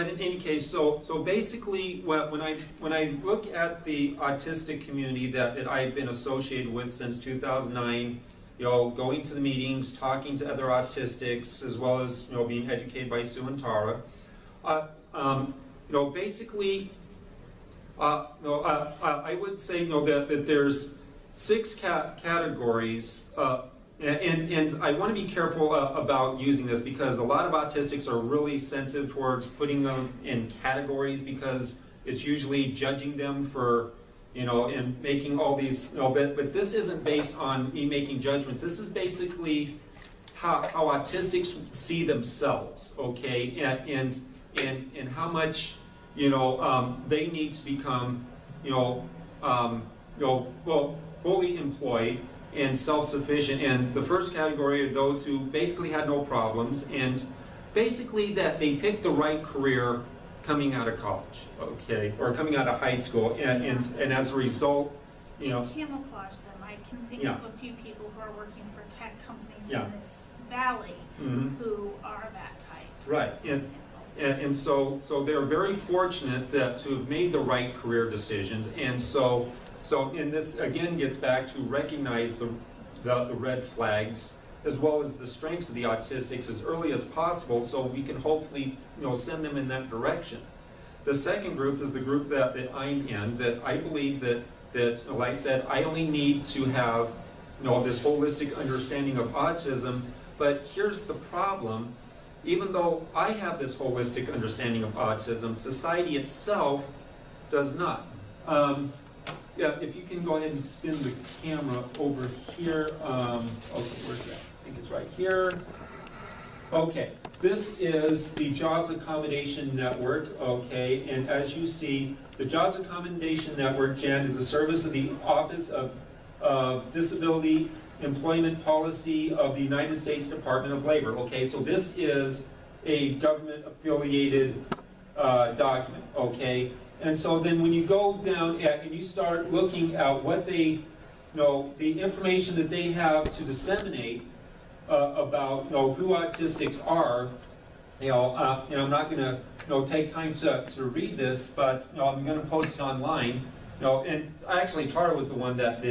in any case, so basically, when I look at the autistic community that I've been associated with since 2009, you know, going to the meetings, talking to other autistics, as well as, you know, being educated by Sue and Tara, you know, basically, I would say, you know, that there's 6 categories. And I want to be careful about using this because a lot of autistics are really sensitive towards putting them in categories because it's usually judging them for, you know, and making all these, you know, but this isn't based on me making judgments. This is basically how autistics see themselves, okay, and how much, you know, they need to become, well, fully employed and self-sufficient. And the first category are those who basically had no problems and basically that they picked the right career coming out of college, okay, or coming out of high school, and as a result, you know, Camouflage them. I can think Yeah. of a few people who are working for tech companies Yeah. in this valley who are that type. right, for and example. so they're very fortunate that to have made the right career decisions, and so and this again gets back to recognize the red flags as well as the strengths of the autistics as early as possible, so we can hopefully, you know, send them in that direction. The second group is the group that I'm in, that I believe that like I said, I only need to have, you know, this holistic understanding of autism. But here's the problem: even though I have this holistic understanding of autism, society itself does not. Yeah, if you can go ahead and spin the camera over here. Okay, where's that? I think it's right here. Okay, this is the Jobs Accommodation Network, okay, and as you see, the Jobs Accommodation Network, Jan, is a service of the Office of Disability Employment Policy of the United States Department of Labor, okay, so this is a government-affiliated document, okay. And so then when you go down and you start looking at what they, you know, the information that they have to disseminate about, you know, who autistics are, you know, and I'm not going to, you know, take time to read this, but, you know, I'm going to post it online, you know, and actually Tara was the one that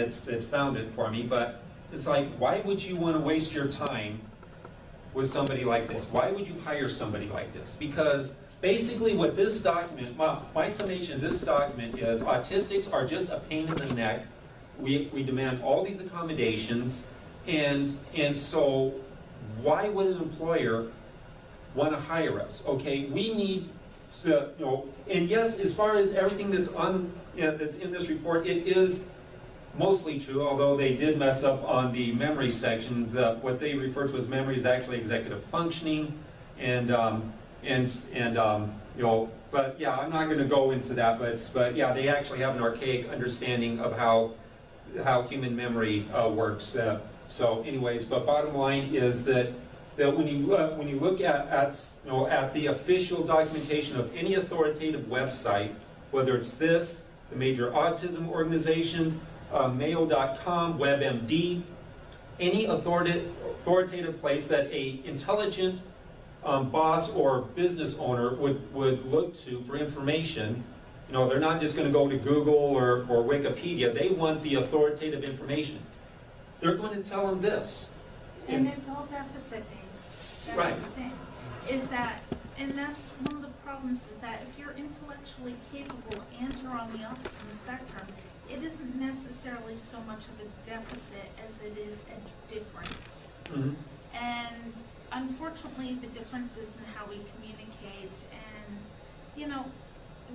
found it for me, but it's like, why would you want to waste your time with somebody like this? Why would you hire somebody like this? Because basically what this document, my summation of this document is autistics are just a pain in the neck. We demand all these accommodations, and so why would an employer want to hire us? Okay, we need to, you know, and yes, as far as everything that's that's in this report, it is mostly true, although they did mess up on the memory section. What they refer to as memory is actually executive functioning, and you know, but yeah, I'm not going to go into that, but yeah, they actually have an archaic understanding of how human memory works. So anyways, but bottom line is that when you look at you know, at the official documentation of any authoritative website, whether it's this, the major autism organizations, Mayo.com, WebMD, any authoritative place that a intelligent boss or business owner would look to for information, you know, they're not just going to go to Google or Wikipedia. They want the authoritative information. They're going to tell them this. And it's all deficit-based. That's Right. the thing. And that's one of the problems, is that if you're intellectually capable and you're on the autism spectrum, it isn't necessarily so much of a deficit as it is a difference. Mm-hmm. And unfortunately, the differences in how we communicate, and, you know,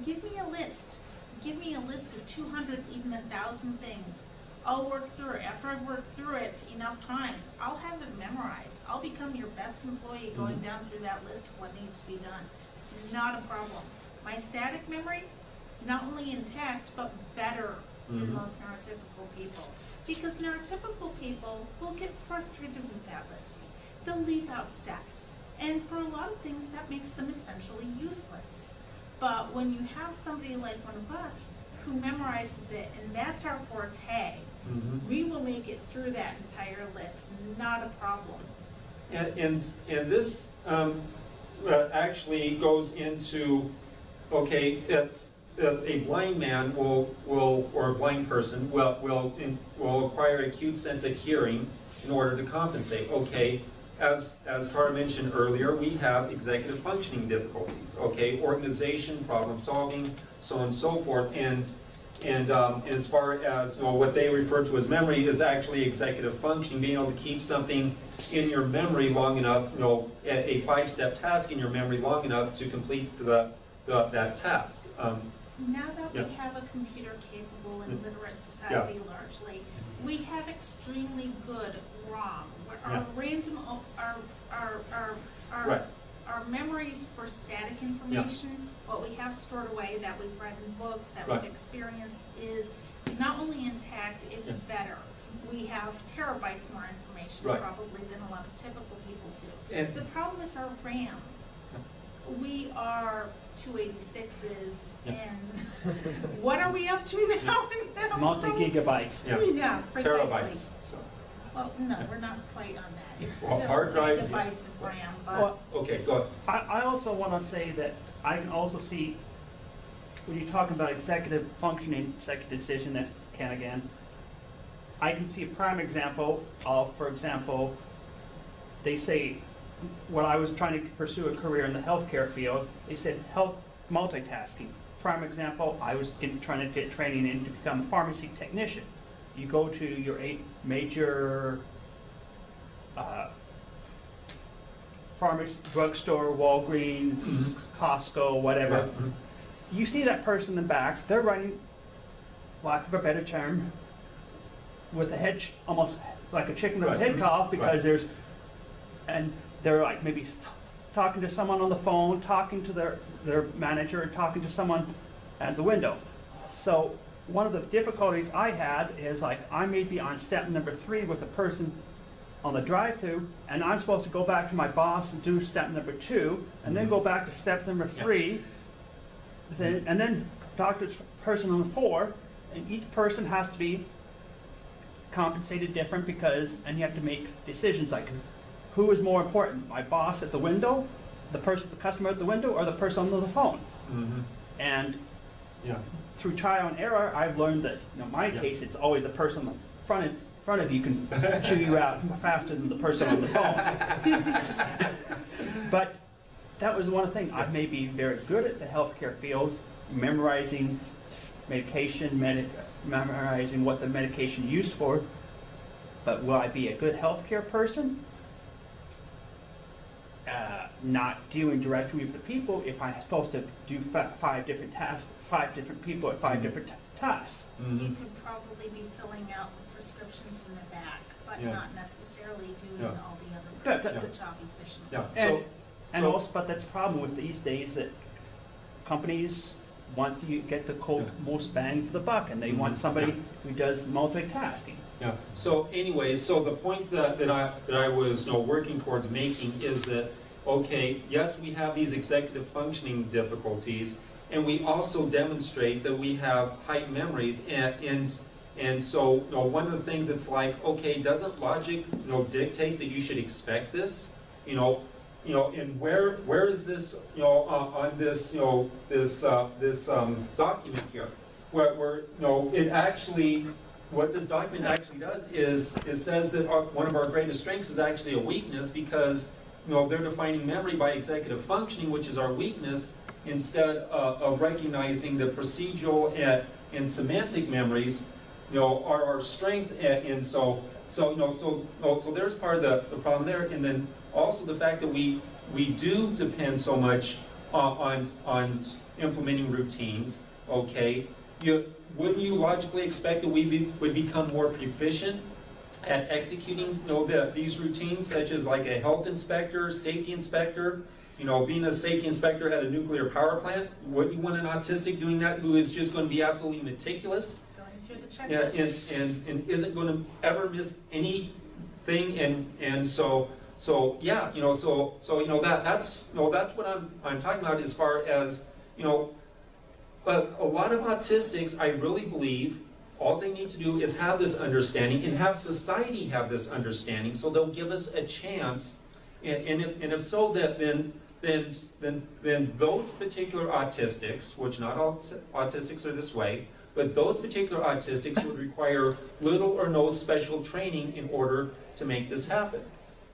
give me a list. give me a list of 200, even 1,000 things. I'll work through it. After I've worked through it enough times, I'll have it memorized. I'll become your best employee going down through that list of what needs to be done. Not a problem. My static memory, not only intact, but better than most neurotypical people. Because neurotypical people will get frustrated with that list. They'll leave out steps. And for a lot of things, that makes them essentially useless. But when you have somebody like one of us who memorizes it, and that's our forte, we will make it through that entire list, not a problem. And this actually goes into, okay, a blind man or a blind person will acquire an acute sense of hearing in order to compensate. Okay, as Tara mentioned earlier, we have executive functioning difficulties. Okay, organization, problem solving, so on and so forth. And as far as what they refer to as memory is actually executive functioning, being able to keep something in your memory long enough, a 5-step task in your memory long enough to complete that task. Now that we have a computer-capable and literate society largely, we have extremely good ROM. Our random, our memories for static information, what we have stored away that we've read in books, that we've experienced, is not only intact, it's better. We have terabytes more information probably than a lot of typical people do. And the problem is our RAM. We are 286s, and what are we up to now? Multi-gigabytes. Yeah, precisely. Terabytes. So. Well, no, we're not quite on that. It's Well, still hard drives, gigabytes of RAM, but Well, Okay, go ahead. I also want to say that I can also see, when you're talking about executive functioning, executive decision, that's Ken again, I can see a prime example of, for example, they say, when I was trying to pursue a career in the healthcare field, they said health multitasking. Prime example, I was trying to get training in to become a pharmacy technician. You go to your 8 major pharmacy, drugstore, Walgreens, Costco, whatever. You see that person in the back, they're running, lack of a better term, with the head almost like a chicken with a head cough, because and they're like maybe talking to someone on the phone, talking to their manager, and talking to someone at the window. So one of the difficulties I had is, like, I may be on step number 3 with a person on the drive-through, and I'm supposed to go back to my boss and do step number 2, and then go back to step number 3, and then talk to the person on the 4, and each person has to be compensated different and you have to make decisions like, who is more important, my boss at the window, the customer at the window, or the person on the phone? And through trial and error, I've learned that, in my case, it's always the person in front of you can chew you out faster than the person on the phone. But that was one thing. I may be very good at the healthcare field, memorizing medication, memorizing what the medication used for, but will I be a good healthcare person? Not dealing directly with the people if I'm supposed to do 5 different tasks, 5 different people at 5 different tasks. you could probably be filling out the prescriptions in the back, but not necessarily doing all the other parts of the job efficiently. But that's the problem with these days, that companies want to get the most bang for the buck, and they want somebody who does multitasking. So anyways, so the point that I was working towards making is that, okay, yes, we have these executive functioning difficulties, and we also demonstrate that we have heightened memories, and so one of the things that's like, okay, doesn't logic dictate that you should expect this? And where is this on this this document here, where it actually, what this document actually does is it says that one of our greatest strengths is actually a weakness, because they're defining memory by executive functioning, which is our weakness, instead of recognizing the procedural and semantic memories are our strength. And so there's part of the problem there. And then also the fact that we do depend so much on implementing routines, okay, wouldn't you logically expect that we would become more proficient at executing, these routines, such as like a health inspector, safety inspector? Being a safety inspector at a nuclear power plant, wouldn't you want an autistic doing that who is just going to be absolutely meticulous? Going through the checklist. And isn't going to ever miss anything, and so yeah, that's what I'm talking about as far as, but a lot of autistics, I really believe, all they need to do is have this understanding and have society have this understanding, so they'll give us a chance, and if so, that then those particular autistics, which not all autistics are this way, but those particular autistics would require little or no special training in order to make this happen.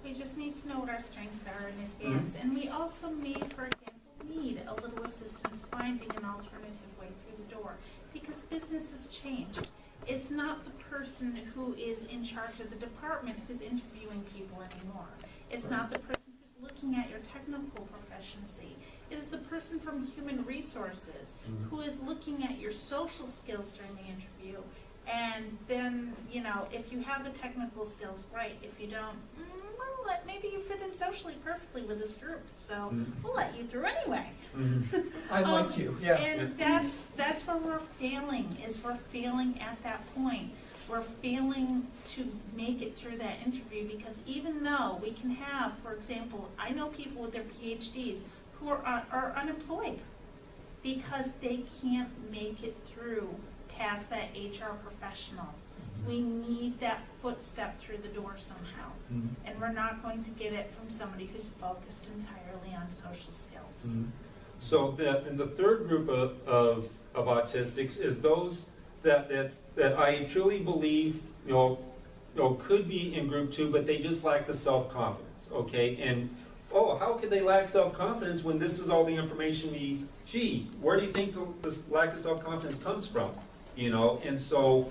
We just need to know what our strengths are in advance, and we also may, for example, need a little assistance finding an alternative way through the door, because business has changed. It's not the person who is in charge of the department who's interviewing people anymore. It's not the person who's looking at your technical proficiency. It is the person from human resources who is looking at your social skills during the interview. And then, if you have the technical skills, great. If you don't, well, maybe you fit in socially perfectly with this group, so we'll let you through anyway. I like you, yeah. And that's where we're failing, is we're failing at that point. We're failing to make it through that interview, because even though we can have, for example, I know people with their PhDs who are unemployed because they can't make it through past that HR professional. We need that footstep through the door somehow. And we're not going to get it from somebody who's focused entirely on social skills. So and the third group of autistics is those that I truly believe could be in group 2, but they just lack the self-confidence, okay? And how could they lack self-confidence when this is all the information where do you think this lack of self-confidence comes from? And so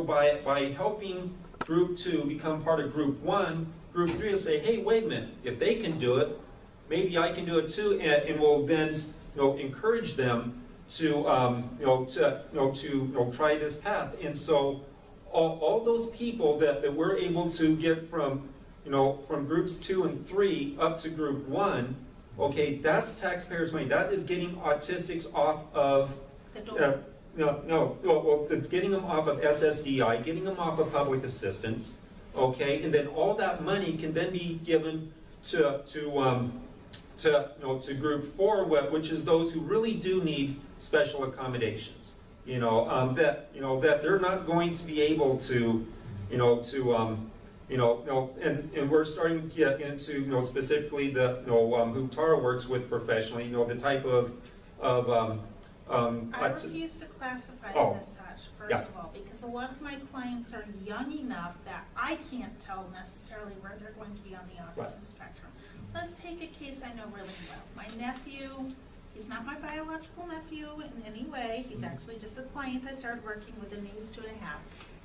by helping group 2 become part of group 1, group 3 will say, hey, wait a minute, if they can do it, maybe I can do it too, and will then encourage them to try this path. And so all those people that we're able to get from groups 2 and 3 up to group 1, okay, that's taxpayers' money. That is getting autistics off of The door. Well, it's getting them off of SSDI, getting them off of public assistance, okay, and then all that money can then be given to group 4, which is those who really do need special accommodations. That they're not going to be able to, and we're starting to get into specifically the who Tara works with professionally, the type of I refuse to classify them as such, first of all, because a lot of my clients are young enough that I can't tell necessarily where they're going to be on the autism spectrum. Let's take a case I know really well. My nephew, he's not my biological nephew in any way. He's actually just a client I started working with when he was 2.5.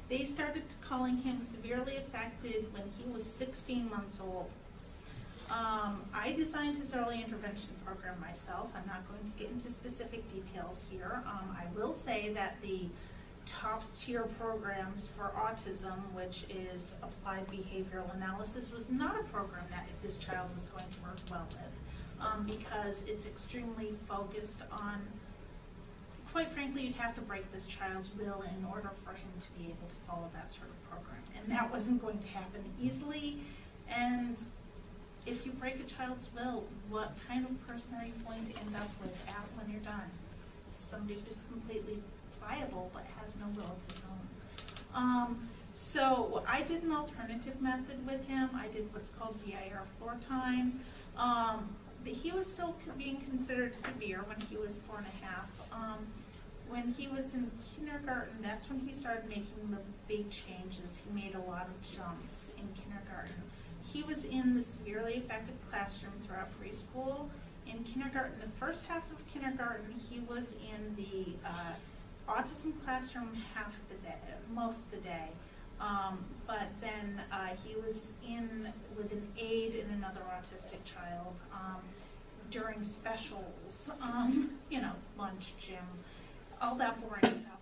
They started calling him severely affected when he was 16 months old. I designed his early intervention program myself. I'm not going to get into specific details here. I will say that the top tier programs for autism, which is applied behavioral analysis, was not a program that this child was going to work well with, because it's extremely focused on, quite frankly, you'd have to break this child's will in order for him to be able to follow that sort of program. And that wasn't going to happen easily. And if you break a child's will, what kind of person are you going to end up with when you're done? Somebody who's completely pliable but has no will of his own. So I did an alternative method with him. I did what's called DIR floor time. He was still being considered severe when he was 4.5. When he was in kindergarten, that's when he started making the big changes. He made a lot of jumps in kindergarten. He was in the severely affected classroom throughout preschool. In kindergarten, the first half of kindergarten, he was in the autism classroom half of the day, most of the day. But then he was in with an aide and another autistic child during specials, lunch, gym. all that boring stuff.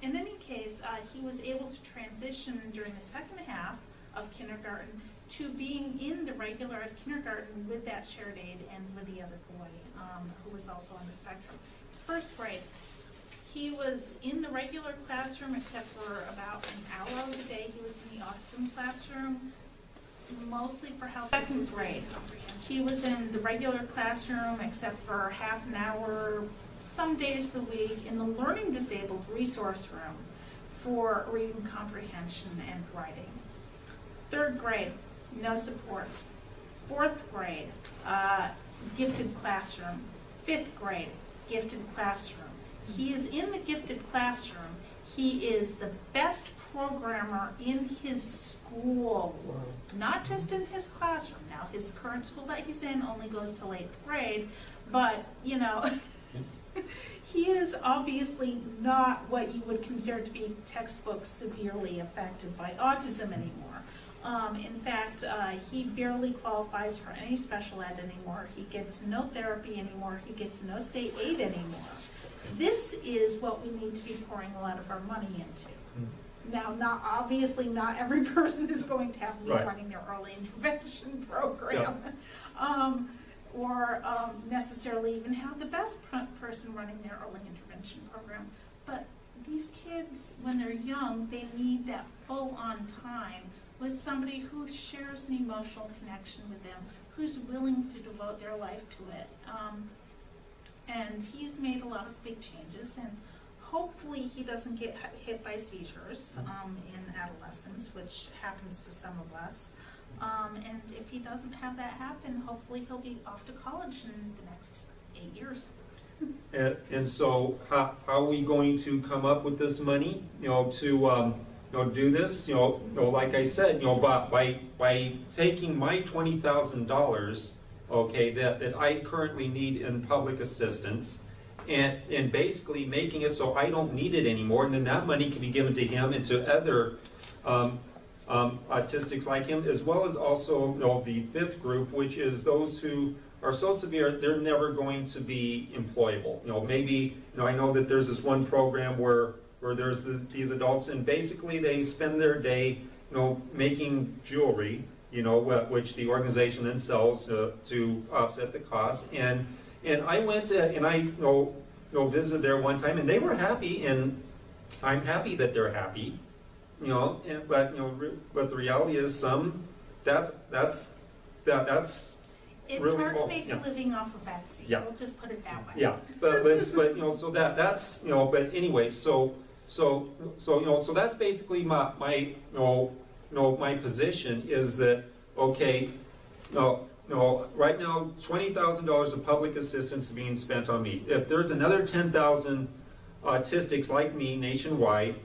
In any case, he was able to transition during the second half of kindergarten to being in the regular ed kindergarten with that shared aid and with the other boy who was also on the spectrum. First grade, he was in the regular classroom except for about an hour of the day. He was in the autism classroom, mostly for help. Second grade, he was in the regular classroom except for half an hour, some days of the week, in the learning disabled resource room for reading comprehension and writing. Third grade, no supports. Fourth grade, gifted classroom. Fifth grade, gifted classroom. He is in the gifted classroom. He is the best programmer in his school, not just in his classroom. Now, his current school that he's in only goes till 8th grade, but, you know, he is obviously not what you would consider to be textbook severely affected by autism anymore. In fact, he barely qualifies for any special ed anymore. He gets no therapy anymore. He gets no state aid anymore. This is what we need to be pouring a lot of our money into. Now, obviously, not every person is going to have me running their early intervention program, or necessarily even have the best person running their early intervention program. But these kids, when they're young, they need that full-on time with somebody who shares an emotional connection with them, who's willing to devote their life to it. And he's made a lot of big changes, and hopefully he doesn't get hit by seizures in adolescence, which happens to some of us. And if he doesn't have that happen, hopefully he'll be off to college in the next 8 years. And so how are we going to come up with this money, to do this? Like I said, by taking my $20,000, okay, that I currently need in public assistance, and basically making it so I don't need it anymore, and then that money can be given to him and to other autistics like him, as well as also the fifth group, which is those who are so severe they're never going to be employable. Maybe I know that there's this one program where there's these adults, and basically they spend their day making jewelry, which the organization then sells to offset the cost. And I went to, and I visited there one time, and they were happy, and I'm happy that they're happy, but the reality is that's It's really hard cool. to make a living off of Etsy. Yeah. We'll just put it that way. Yeah, but so that's but anyway, so that's basically my my position is that, okay, right now $20,000 of public assistance is being spent on me. If there's another 10,000 autistics like me nationwide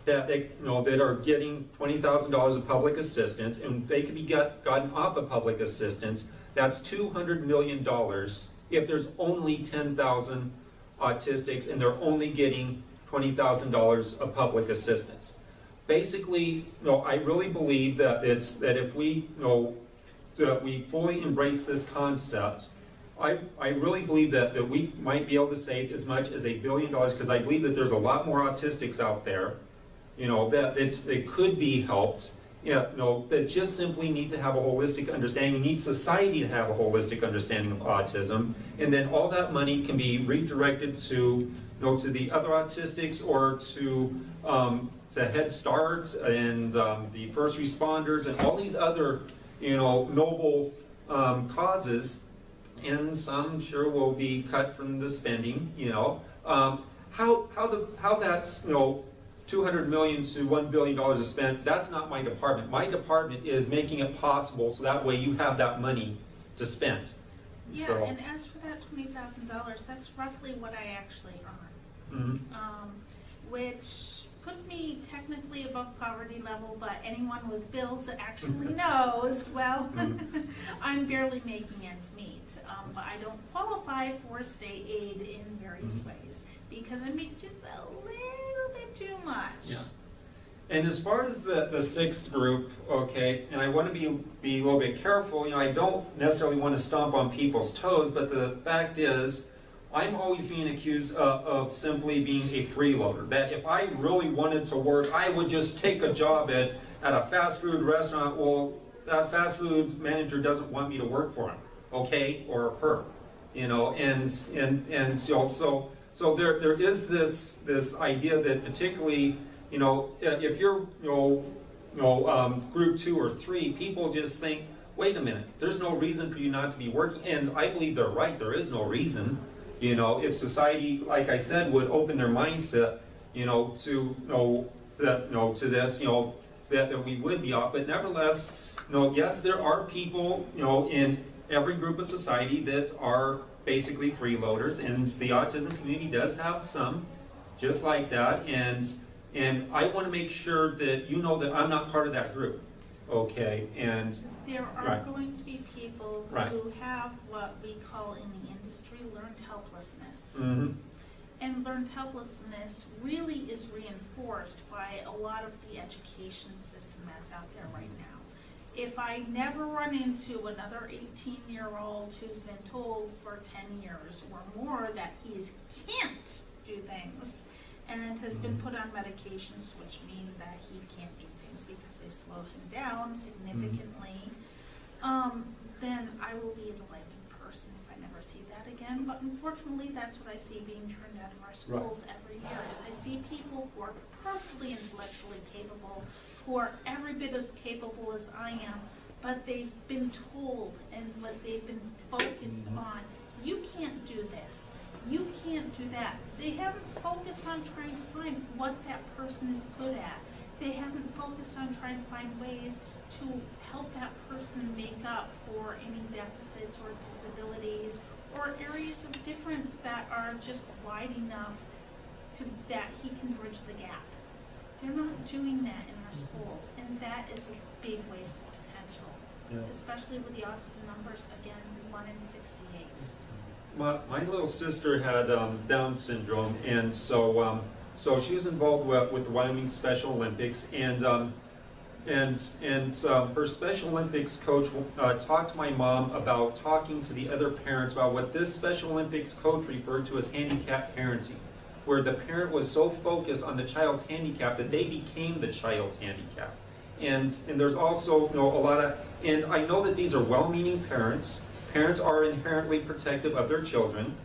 that that are getting $20,000 of public assistance, and they could be gotten off of public assistance, that's $200 million if there's only 10,000 autistics and they're only getting $20,000 of public assistance. Basically, I really believe that if we that we fully embrace this concept, I really believe that we might be able to save as much as $1 billion, because I believe that there's a lot more autistics out there, that could be helped. That just simply need to have a holistic understanding. You need society to have a holistic understanding of autism, and then all that money can be redirected to to the other autistics, or to Head Start and the first responders and all these other noble causes, and some sure will be cut from the spending. How that's $200 million to $1 billion is spent. That's not my department. My department is making it possible so that way you have that money to spend. Yeah, So, and as for that $20,000, that's roughly what I actually earn, which puts me technically above poverty level, but anyone with bills actually knows, well, I'm barely making ends meet. But I don't qualify for state aid in various ways because I make just a little bit too much. Yeah. And as far as the sixth group, okay, and I want to be a little bit careful, I don't necessarily want to stomp on people's toes, but the fact is, I'm always being accused of simply being a freeloader. That if I really wanted to work, I would just take a job at a fast food restaurant. Well, that fast food manager doesn't want me to work for him, okay, or her, you know, and so there is this idea that particularly, you know, if you're group 2 or 3, people just think, wait a minute, there's no reason for you not to be working, and I believe they're right. There is no reason, you know, if society, like I said, would open their minds to, you know, to this, you know, that we would be off. But nevertheless, you know, yes, there are people, you know, in every group of society that are basically freeloaders, and the autism community does have some just like that, and I want to make sure that you know that I'm not part of that group, okay? And there are right. going to be people Right. who have what we call in the industry learned helplessness. mm-hmm. And learned helplessness really is reinforced by a lot of the education system that's out there right now. If I never run into another 18-year-old who's been told for 10 years or more that he can't do things and has been put on medications which mean that he can't do things because they slow him down significantly, then I will be a delighted person if I never see that again. But unfortunately, that's what I see being turned out of our schools every year, is I see people who are perfectly intellectually capable, who are every bit as capable as I am, but they've been told and what they've been focused on, you can't do this, you can't do that. They haven't focused on trying to find what that person is good at. They haven't focused on trying to find ways to help that person make up for any deficits or disabilities or areas of difference that are just wide enough to that he can bridge the gap. They're not doing that in our schools, and that is a big waste of potential, especially with the autism numbers, again, 1 in 68. My little sister had Down syndrome, and so she was involved with the Wyoming Special Olympics, and her Special Olympics coach talked to my mom about talking to the other parents about what this Special Olympics coach referred to as handicapped parenting, where the parent was so focused on the child's handicap that they became the child's handicap. And there's also, you know, a lot of, and I know that these are well-meaning parents. Parents are inherently protective of their children,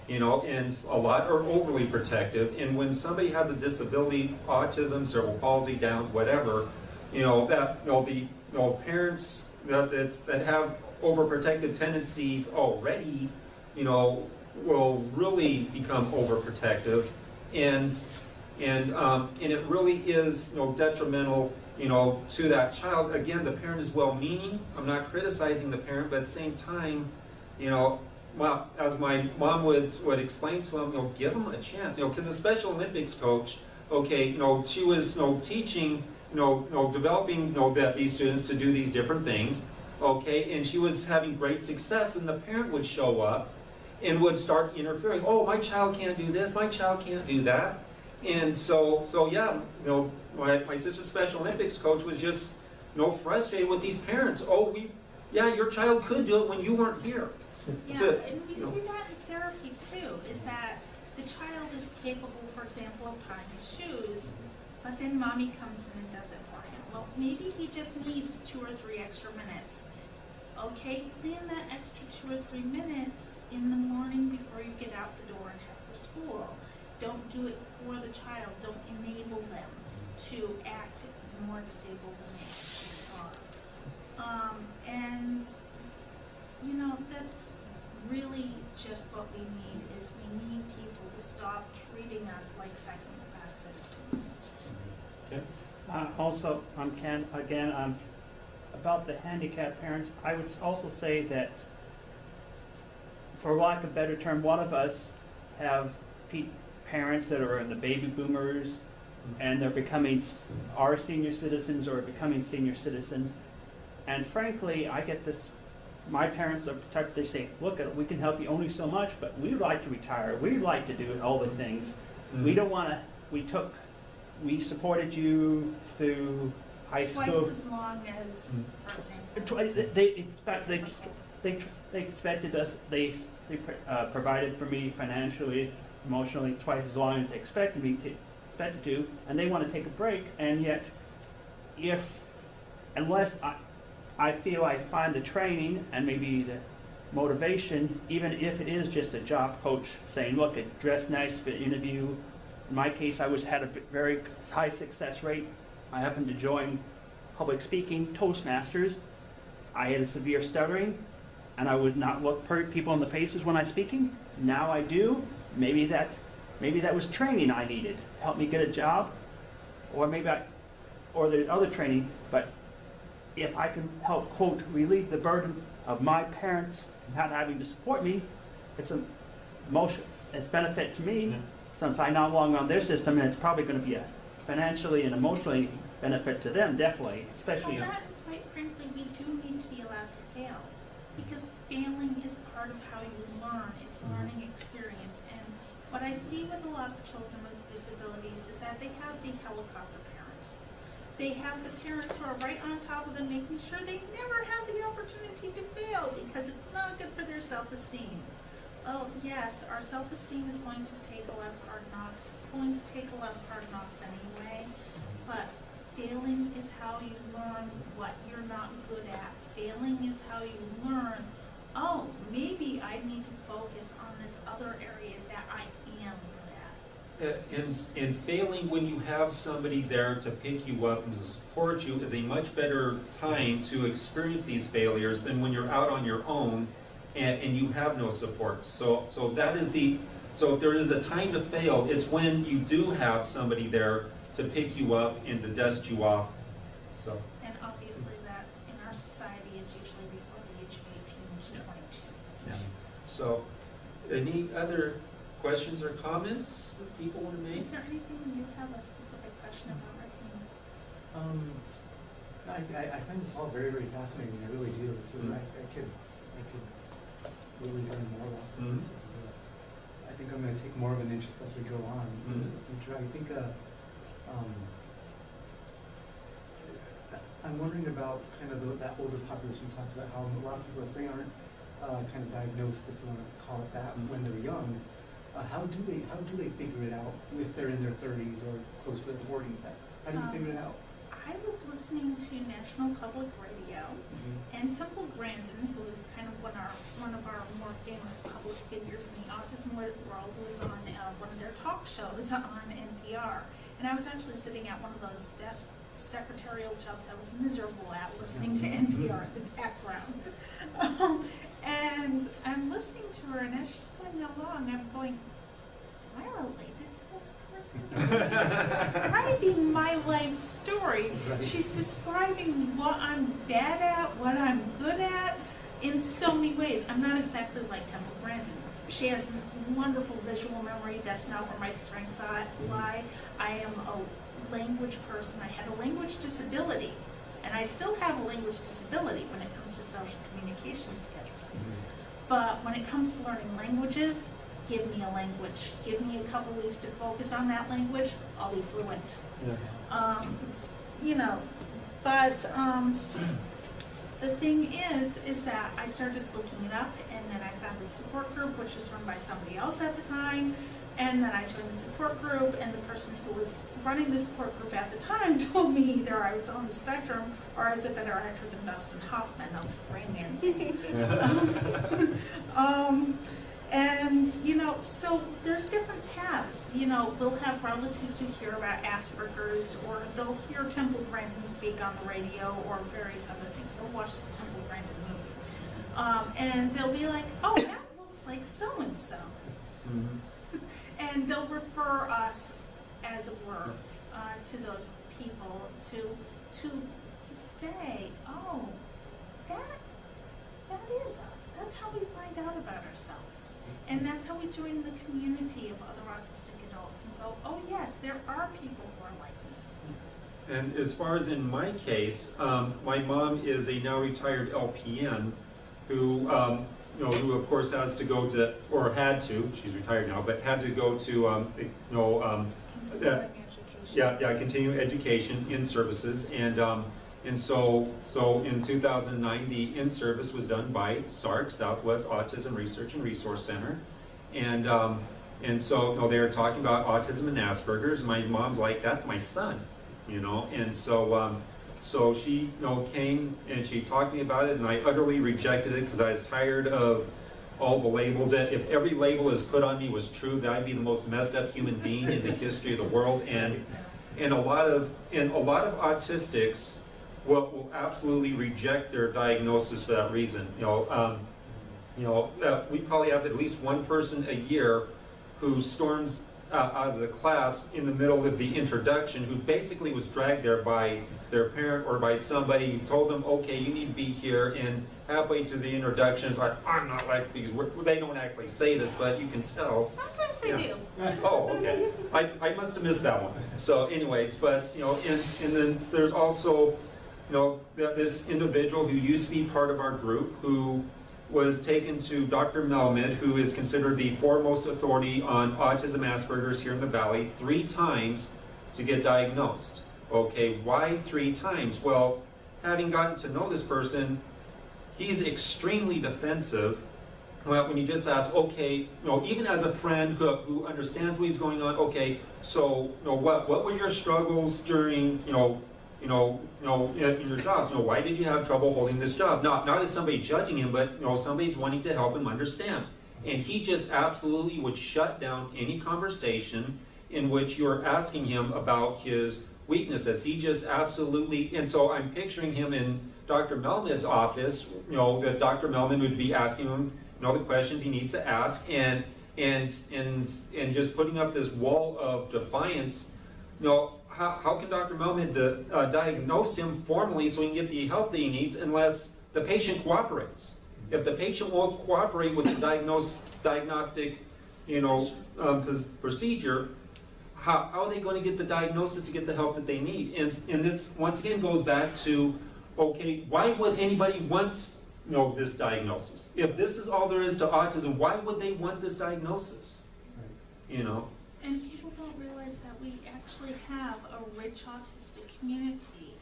you know, and a lot are overly protective. And when somebody has a disability, autism, cerebral palsy, Downs, whatever, you know, that, you know, the, you know, parents that have overprotective tendencies already, you know, will really become overprotective, and it really is, you know, detrimental, you know, to that child. Again, the parent is well-meaning. I'm not criticizing the parent, but at the same time, you know, well, as my mom would explain to him, you know, give him a chance, you know, because the Special Olympics coach, okay, you know, she was, you know, teaching, developing, you know, these students to do these different things, okay, and she was having great success, and the parent would show up and would start interfering. Oh, my child can't do this, my child can't do that. And so yeah, you know, my sister's Special Olympics coach was just, you know, frustrated with these parents. Oh, yeah, your child could do it when you weren't here. Yeah, So, and we you know, see that in therapy too, is that the child is capable, for example, of tying his shoes, but then mommy comes in and does it for him. Well, maybe he just needs 2 or 3 extra minutes. Okay, plan that extra 2 or 3 minutes in the morning before you get out the door and head for school. Don't do it for the child. Don't enable them to act more disabled than they actually are. And, you know, that's really just what we need, is we need people to stop treating us like second-class citizens. okay. Also, Ken, again, about the handicapped parents, I would also say that, for lack of a better term, one of us have parents that are in the baby boomers, and they're are senior citizens or becoming senior citizens. And frankly, I get this, my parents are protected. They say, look, we can help you only so much, but we'd like to retire. We'd like to do all the things. We don't want to, we supported you through high school. Twice as long as, for example. they expected us, they provided for me financially, emotionally, twice as long as they expected to, and they want to take a break, and yet, unless I feel I find the training and maybe the motivation, even if it is just a job coach saying, look, dress nice for the interview. In my case, I had a very high success rate. I happened to join public speaking Toastmasters. I had a severe stuttering, and I would not look people in the faces when I'm speaking. Now I do. Maybe that was training I needed to help me get a job, or or there's other training. But if I can help, quote, relieve the burden of my parents not having to support me, it's benefit to me, since I'm no longer on their system, and it's probably going to be a financially and emotionally benefit to them, definitely, especially. Well, that, quite frankly, we do need to be allowed to fail, because failing is part of how you learn. It's a learning experience, and what I see with a lot of children with disabilities is that they have the helicopter parents. They have the parents who are right on top of them, making sure they never have the opportunity to fail, because it's not good for their self-esteem. Well, yes, our self-esteem is going to take a lot of hard knocks. It's going to take a lot of hard knocks anyway, but failing is how you learn what you're not good at. Failing is how you learn, oh, maybe I need to focus on this other area that I am good at. And failing when you have somebody there to pick you up and to support you is a much better time to experience these failures than when you're out on your own and you have no support. So if there is a time to fail, it's when you do have somebody there to pick you up and to dust you off. So. And obviously that in our society is usually before the age of 18 to 22. Yeah. So, any other questions or comments that people want to make? Is there anything you have a specific question about, Ricky? I find this all very, very fascinating. I really do. So I could really learn more about this. I think I'm going to take more of an interest as we go on. I think I'm wondering about kind of that older population. You talked about how a lot of people, if they aren't kind of diagnosed, if you want to call it that, when they're young, how do they figure it out if they're in their 30s or close to their 40s? How do you figure it out? I was listening to National Public Radio, and Temple Grandin, who is kind of one of our more famous public figures in the autism world, was on one of their talk shows on NPR. And I was actually sitting at one of those desk secretarial jobs I was miserable at, listening to NPR in the background. And I'm listening to her, and as she's going along, I'm going, am I related to this person? She's describing my life story. Right. She's describing what I'm bad at, what I'm good at, in so many ways. I'm not exactly like Temple Grandin. She has wonderful visual memory. That's not where my strengths lie. I am a language person. I had a language disability, and I still have a language disability when it comes to social communication skills. But when it comes to learning languages, give me a language. Give me a couple weeks to focus on that language, I'll be fluent. The thing is that I started looking it up, and then I found a support group, which was run by somebody else at the time, and then I joined the support group, and the person who was running the support group at the time told me either I was on the spectrum or I was a better actor than Dustin Hoffman of Rain Man fame. And, so there's different paths. We'll have relatives who hear about Asperger's, or they'll hear Temple Grandin speak on the radio, or various other things. They'll watch the Temple Grandin movie. And they'll be like, oh, that looks like so-and-so. And they'll refer us, as it were, to those people to say, oh, that is us. That's how we find out about ourselves. And that's how we join the community of other autistic adults and go, oh yes, there are people who are like me. And as far as in my case, my mom is a now retired LPN who, who of course has to go to, or had to, she's retired now, but had to go to, Continuing education. continuing education in services, and And so in 2009, the in-service was done by SARC, Southwest Autism Research and Resource Center. And so, you know, they were talking about autism and Asperger's. My mom's like, that's my son, you know. And so, so she, you know, came and she talked to me about it, and I utterly rejected it because I was tired of all the labels. That if every label is put on me was true, that I'd be the most messed up human being in the history of the world. And a lot of autistics will absolutely reject their diagnosis for that reason. We probably have at least one person a year who storms out of the class in the middle of the introduction, who basically was dragged there by their parent or by somebody who told them, okay, you need to be here, and halfway to the introduction, it's like, I'm not like these. They don't actually say this, but you can tell. Sometimes they do. Oh, okay. I must have missed that one. So anyways, but, you know, and then there's also, you know, this individual who used to be part of our group who was taken to Dr. Melmid, who is considered the foremost authority on autism Asperger's here in the Valley, 3 times to get diagnosed. Okay, why 3 times? Well, having gotten to know this person, he's extremely defensive. Well, when you just ask, okay, you know, even as a friend who understands what he's going on, okay, so, you know, what were your struggles during, in your jobs? You know, why did you have trouble holding this job? Not as somebody judging him, but, you know, somebody's wanting to help him understand. And he just absolutely would shut down any conversation in which you're asking him about his weaknesses. He just absolutely, and so I'm picturing him in Dr. Melman's office, you know, that Dr. Melman would be asking him, you know, the questions he needs to ask, and just putting up this wall of defiance. You know, how can Dr. Melman diagnose him formally so he can get the help that he needs unless the patient cooperates? If the patient won't cooperate with the diagnostic, you know, procedure, how are they going to get the diagnosis to get the help that they need? And this once again goes back to, okay, why would anybody want, you know, this diagnosis? If this is all there is to autism, why would they want this diagnosis? You know. And people don't realize that we actually have a rich autistic community.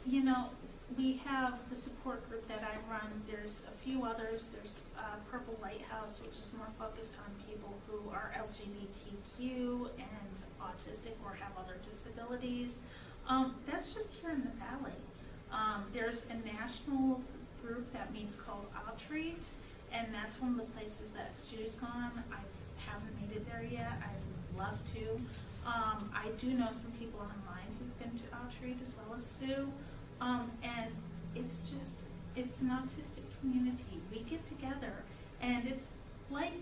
You know, we have the support group that I run. There's a few others. There's Purple Lighthouse, which is more focused on people who are LGBTQ and autistic or have other disabilities. That's just here in the Valley. There's a national group that meets called Outreach, and that's one of the places that Sue's gone. I haven't made it there yet. I'd love to. I do know some people online who've been to Outreach as well as Sue. And it's an autistic community. We get together, and it's like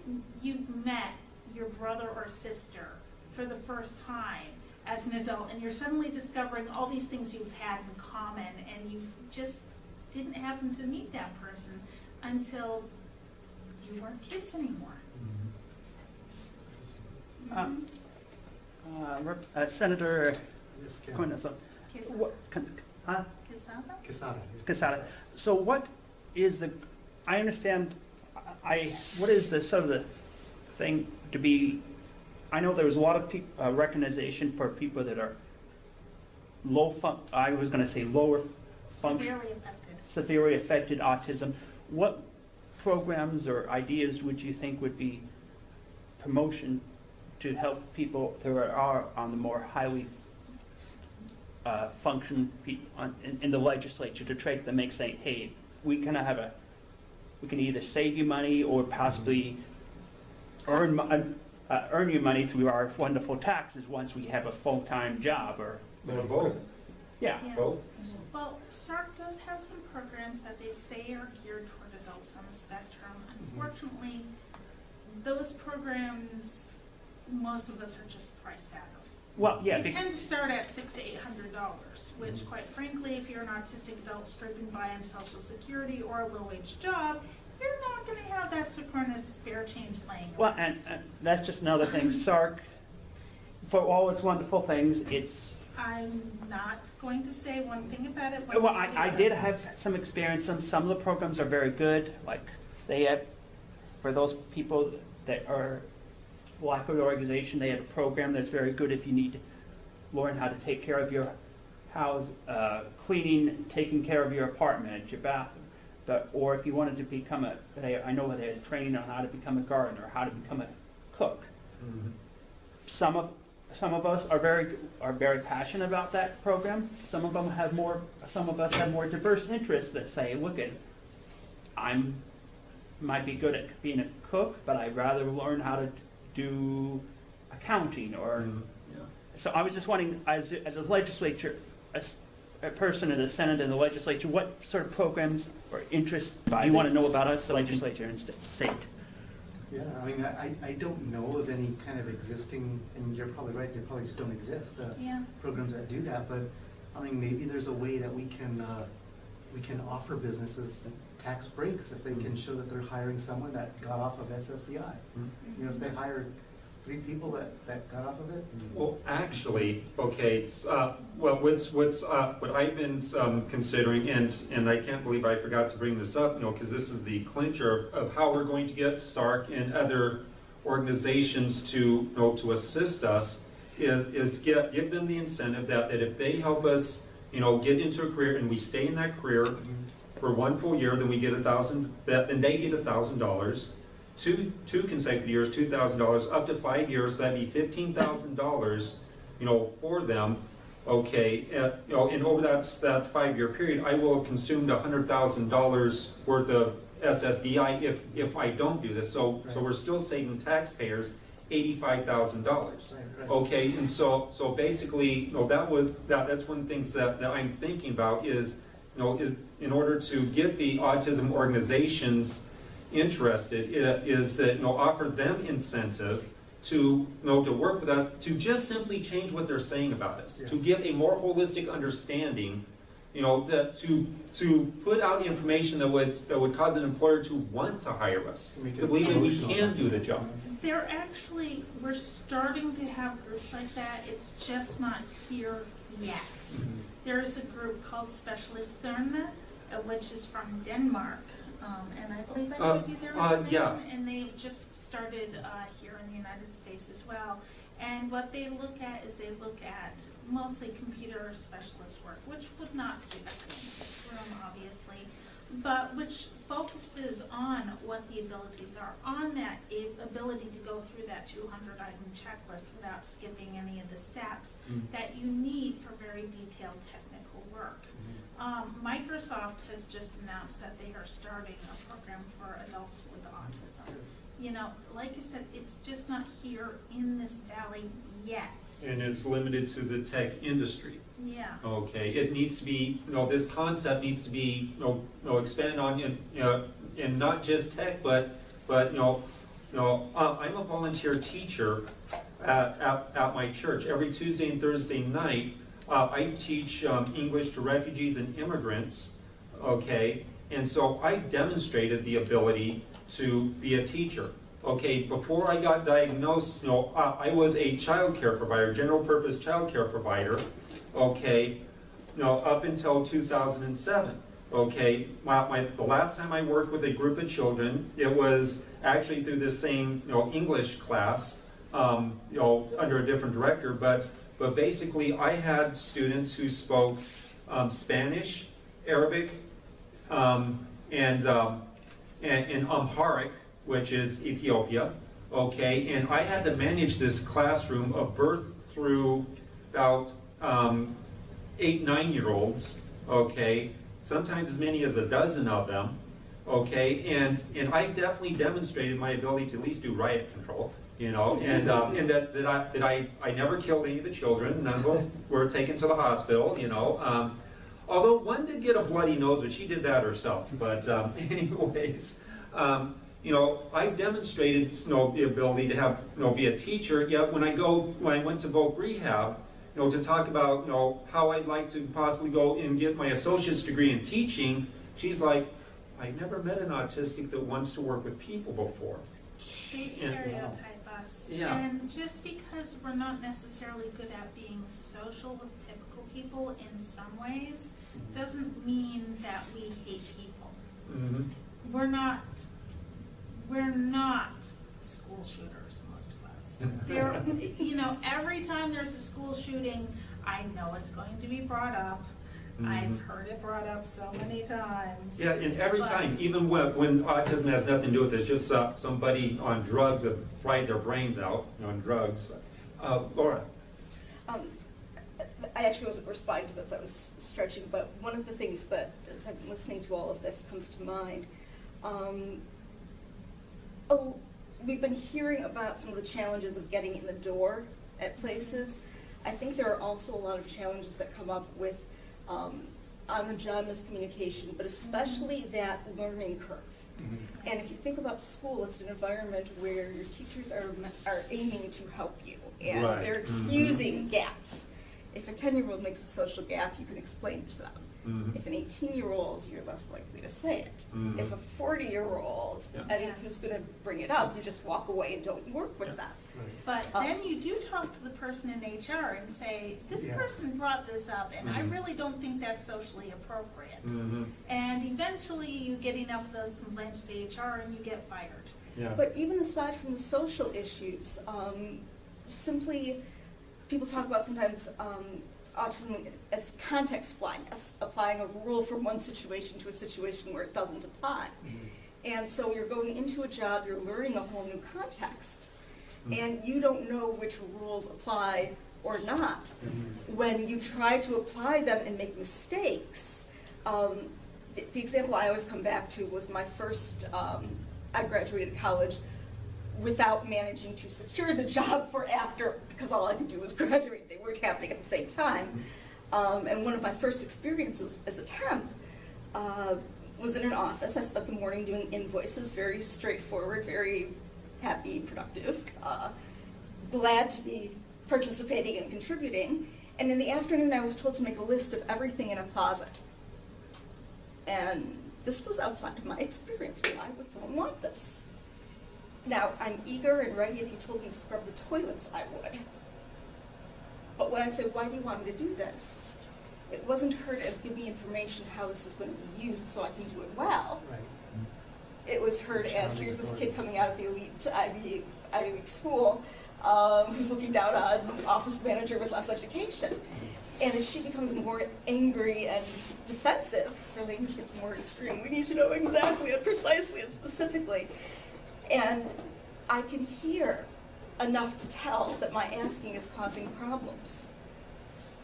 you've met your brother or sister for the first time as an adult, and you're suddenly discovering all these things you've had in common, and you just didn't happen to meet that person until you weren't kids anymore. Senator Quezada. Quezada. So what is the, I understand, what is the sort of the thing to be, I know there's a lot of recognition for people that are lower function, severely affected autism. What programs or ideas would you think would be promotion to help people that are on the more highly function in the legislature to try to make saying, hey, we can either save you money or possibly earn you money through our wonderful taxes once we have a full-time job or both. Yeah. Both. Well, SARC does have some programs that they say are geared toward adults on the spectrum. Unfortunately, those programs, most of us are just priced out of. Well, yeah. They tend to start at $600 to $800, which, quite frankly, if you're an autistic adult scraping by on Social Security or a low-wage job, you're not going to have that kind of spare change laying around. Well, and that's just another thing. SARC, for all its wonderful things, it's. I'm not going to say one thing about it. Well, I did have some experience. Some of the programs are very good. Like they have, for those people that are lack of organization, they have a program that's very good if you need to learn how to take care of your house, cleaning, taking care of your apartment, your bathroom. Or if you wanted to become I know they had training on how to become a gardener, how to become a cook. Mhm. Some of us are very passionate about that program. Some of us have more diverse interests that say, look, might be good at being a cook, but I'd rather learn how to do accounting or. Mhm. Yeah. So I was just wondering, as a legislature, as a person in the Senate and the legislature, what sort of programs or interests do you want to know about us, the legislature and state? Yeah, I mean, I don't know of any kind of existing, and you're probably right, they probably just don't exist, Yeah. programs that do that, but, I mean, maybe there's a way that we can offer businesses tax breaks if they can show that they're hiring someone that got off of SSDI. Mhm. You know, if they hired 3 people that got off of it. Well, actually, okay, it's, what I've been considering, and I can't believe I forgot to bring this up, because this is the clincher of how we're going to get SARC and other organizations to assist us, is give them the incentive that if they help us, get into a career and we stay in that career for 1 full year, then we get then they get $1,000. Two consecutive years, $2,000, up to 5 years, so that'd be $15,000, for them. Okay, and over that 5-year period, I will have consumed $100,000 worth of SSDI if I don't do this. So we're still saving taxpayers $85,000. Right. Okay, and so basically, that's one of the things that I'm thinking about is in order to get the autism organizations interested, is that offer them incentive to to work with us, to just simply change what they're saying about us, Yeah. to give a more holistic understanding, that to put out information that would cause an employer to want to hire us, Make it to believe that we emotional. can do the job. We're starting to have groups like that. It's just not here yet. There is a group called Specialisterne, which is from Denmark. And I believe I showed you their information. Yeah. And they've just started here in the United States as well. And what they look at is mostly computer specialist work, which would not suit us in this room, obviously, but which focuses on what the abilities are, on that ability to go through that 200-item checklist without skipping any of the steps that you need for very detailed technical work. Microsoft has just announced that they are starting a program for adults with autism. Like I said, it's just not here in this valley yet. And it's limited to the tech industry. Yeah. Okay, it needs to be, this concept needs to be, expanded on, in not just tech, but I'm a volunteer teacher at my church. Every Tuesday and Thursday night, I teach English to refugees and immigrants, okay? And so I demonstrated the ability to be a teacher. Okay, before I got diagnosed, I was a child care provider, general purpose child care provider, okay, up until 2007. Okay, the last time I worked with a group of children, it was actually through this same, English class, under a different director, but basically I had students who spoke Spanish, Arabic, and Amharic, which is Ethiopia, okay, and I had to manage this classroom of birth through about 8, 9-year-olds, okay, sometimes as many as a dozen of them, okay, and I definitely demonstrated my ability to at least do riot control, and that I never killed any of the children. None of them were taken to the hospital, although one did get a bloody nose, but she did that herself. But anyways, I demonstrated the ability to have be a teacher. Yet when I went to voc rehab, to talk about how I'd like to possibly go and get my associate's degree in teaching, she's like, I never met an autistic that wants to work with people before. They stereotype us. Yeah. And just because we're not necessarily good at being social with typical people in some ways, doesn't mean that we hate people. Mm-hmm. We're not school shooters, most of us. Every time there's a school shooting, I know it's going to be brought up. I've heard it brought up so many times. Yeah, and every But- time, even when autism has nothing to do with it, it's just somebody on drugs that fried their brains out on drugs. Laura? I actually wasn't responding to this, I was stretching, but one of the things that, as I've been listening to all of this, comes to mind. We've been hearing about some of the challenges of getting in the door at places. I think there are also a lot of challenges that come up with on-the-job miscommunication, but especially that learning curve. And if you think about school, it's an environment where your teachers are aiming to help you, and Right. they're excusing gaps. If a 10-year-old makes a social gaffe, you can explain it to them. If an 18-year-old, you're less likely to say it. If a 40-year-old, Yeah. I think who's going to bring it up, you just walk away and don't work with them. But then you do talk to the person in HR and say, this Yeah. person brought this up, and I really don't think that's socially appropriate. Mm-hmm. And eventually you get enough of those complaints to HR and you get fired. Yeah. But even aside from the social issues, simply, people talk about sometimes autism as context blindness, applying a rule from one situation to a situation where it doesn't apply. And so you're going into a job, you're learning a whole new context, and you don't know which rules apply or not. When you try to apply them and make mistakes, the example I always come back to was my first, I graduated college without managing to secure the job for after, because all I could do was graduate. They weren't happening at the same time. And one of my first experiences as a temp was in an office. I spent the morning doing invoices, very straightforward, very happy, productive, glad to be participating and contributing. And in the afternoon, I was told to make a list of everything in a closet. And this was outside of my experience. Why would someone want this? Now, I'm eager and ready. If you told me to scrub the toilets, I would. But when I said, why do you want me to do this? It wasn't heard as give me information how this is going to be used so I can do it well. Right. It was heard as, here's this kid coming out of the elite Ivy League school who's looking down on an office manager with less education. And as she becomes more angry and defensive, her language gets more extreme. We need to know exactly and precisely and specifically. And I can hear enough to tell that my asking is causing problems.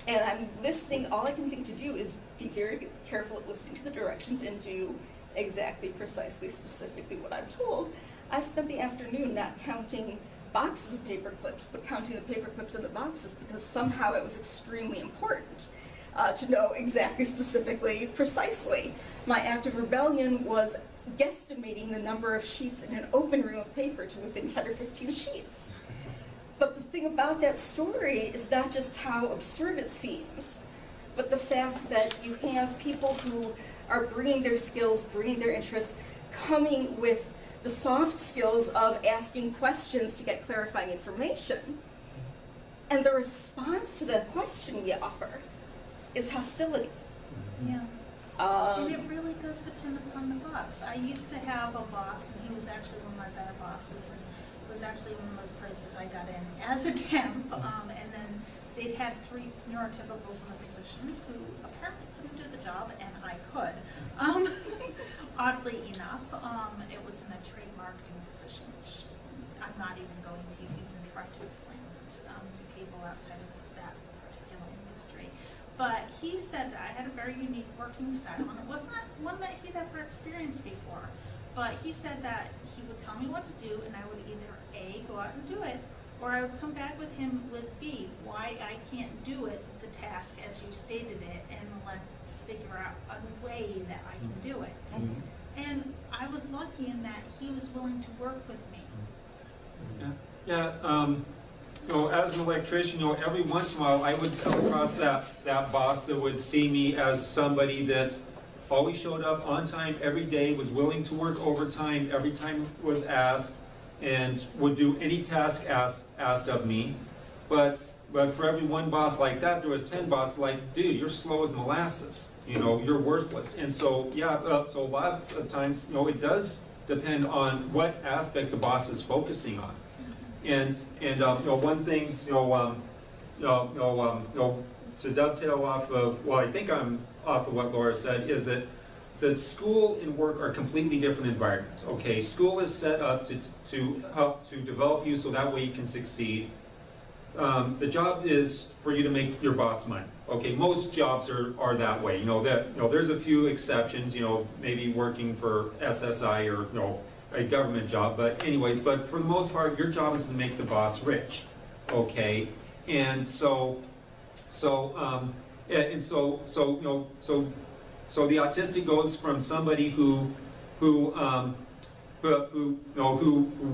And I'm listening, all I can think to do is be very careful at listening to the directions and do exactly, precisely, specifically what I'm told. I spent the afternoon not counting boxes of paper clips, but counting the paper clips in the boxes because somehow it was extremely important to know exactly, specifically, precisely. My act of rebellion was guesstimating the number of sheets in an open room of paper to within 10 or 15 sheets. But the thing about that story is not just how absurd it seems, but the fact that you have people who are bringing their skills, bringing their interests, coming with the soft skills of asking questions to get clarifying information. And the response to the question you offer is hostility. Yeah. And it really does depend upon the boss. I used to have a boss, and he was actually one of my better bosses, and it was actually one of those places I got in as a temp, and then they'd had 3 neurotypicals in the position who apparently couldn't do the job, and I could. Oddly enough, it was in a trade marketing position, which I'm not even going to even try to explain to people outside of that particular industry. But he said that I had a very unique working style, and it was not one that he'd ever experienced before. But he said that he would tell me what to do, and I would either A, go out and do it, or I would come back with him with B, why I can't do it, the task as you stated it, and let's figure out a way that I can do it. And I was lucky in that he was willing to work with me. You know, as an electrician, you know, every once in a while I would come across that boss that would see me as somebody that always showed up on time every day, was willing to work overtime every time it was asked, and would do any task asked of me. But for every one boss like that, there was 10 bosses like, dude, you're slow as molasses. You know, you're worthless. And so, yeah, so lots of times, you know, it does depend on what aspect the boss is focusing on. And you know, one thing, to dovetail off of, well, I think I'm off of what Laura said, is that the school and work are completely different environments, okay? School is set up to help to develop you so that way you can succeed. The job is for you to make your boss money. Okay, most jobs are that way. There's a few exceptions, maybe working for SSI or, a government job, but anyways, but for the most part, your job is to make the boss rich, okay? And so the autistic goes from somebody who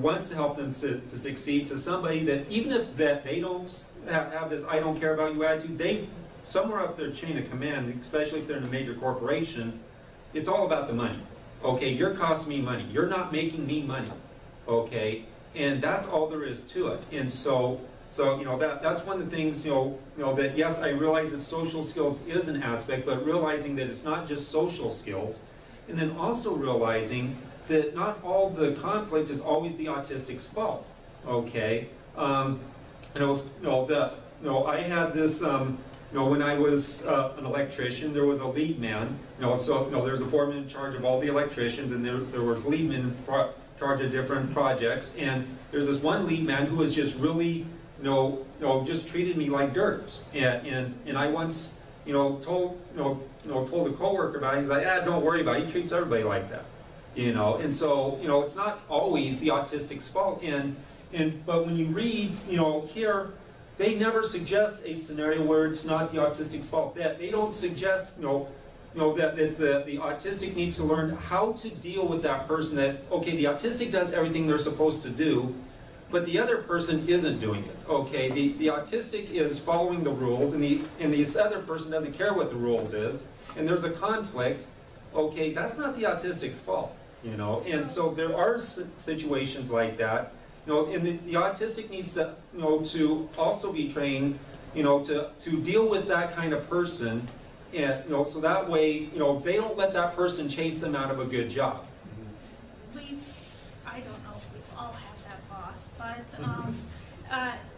wants to help them to succeed to somebody that even if that they don't have this I don't care about you attitude, they somewhere up their chain of command, especially if they're in a major corporation, it's all about the money. Okay, you're costing me money. You're not making me money. Okay, and that's all there is to it. And so that's one of the things that yes, I realize that social skills is an aspect, but realizing that it's not just social skills, and then also realizing that not all the conflict is always the autistic's fault. Okay, I had this. When I was an electrician, there was a lead man. There's a foreman in charge of all the electricians, and there was lead men in charge of different projects. And there's this one lead man who was just really, just treated me like dirt. And I once, told a coworker about it. He's like, don't worry about it. He treats everybody like that. And so, it's not always the autistic's fault. But when you read, here. They never suggest a scenario where it's not the autistic's fault. That they don't suggest, that the autistic needs to learn how to deal with that person. That okay, the autistic does everything they're supposed to do, but the other person isn't doing it. Okay, the autistic is following the rules, and this other person doesn't care what the rules is, and there's a conflict. Okay, that's not the autistic's fault, And so there are situations like that. And the autistic needs to, to also be trained, to deal with that kind of person, and so that way, they don't let that person chase them out of a good job. I don't know if we all have that boss, but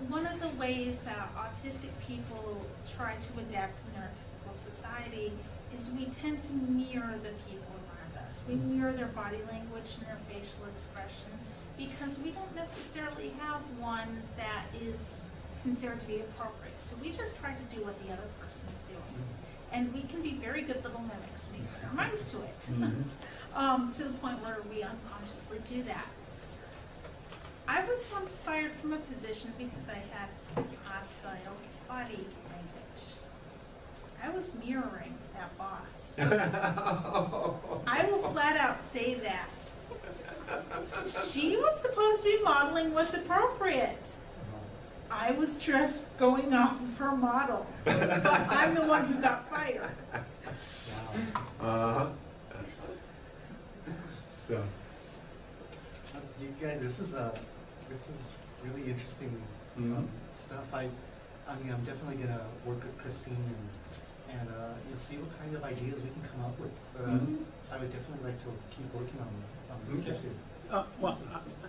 one of the ways that autistic people try to adapt to neurotypical society is we tend to mirror the people around us. We mirror their body language and their facial expression, because we don't necessarily have one that is considered to be appropriate. So we just try to do what the other person is doing. And we can be very good little mimics. We put our minds to it, to the point where we unconsciously do that. I was once fired from a position because I had hostile body language. I was mirroring that boss. I will flat out say that. She was supposed to be modeling what's appropriate. I was just going off of her model, but I'm the one who got fired. So, you guys, this is really interesting stuff. I'm definitely gonna work with Christine and you'll see what kind of ideas we can come up with. I would definitely like to keep working on this issue.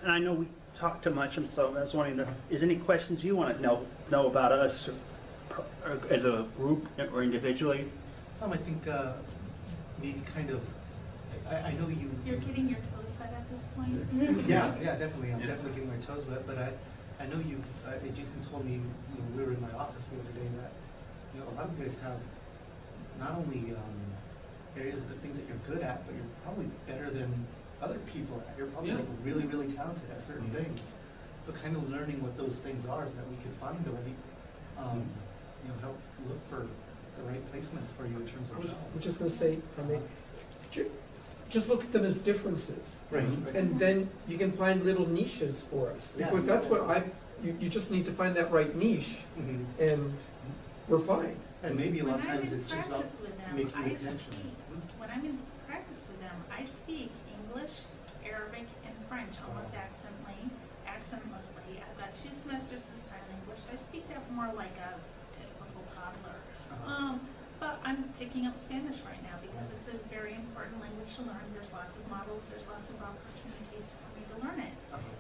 And I know we talked too much, and so I was wondering, is any questions you want to know about us or as a group or individually? I think maybe kind of, I know you... You're getting your toes wet at this point? Yeah, definitely. I'm definitely getting my toes wet, but I know you, Jason told me, we were in my office the other day that, a lot of you guys have not only areas of the things that you're good at, but you're probably better than other people. You're probably like really, really talented at certain things. But kind of learning what those things are is that we could find a way, help look for the right placements for you in terms of jobs. I was just going to say, just look at them as differences. Right. And then you can find little niches for us. Because that's what you just need to find that right niche, and we're fine. And maybe a lot of times it's just about making the connection. When I'm in practice with them, I speak English, Arabic, and French almost accentlessly. I've got 2 semesters of sign language, so I speak that more like a typical toddler. But I'm picking up Spanish right now because it's a very important language to learn. There's lots of models, there's lots of opportunities for me to learn it.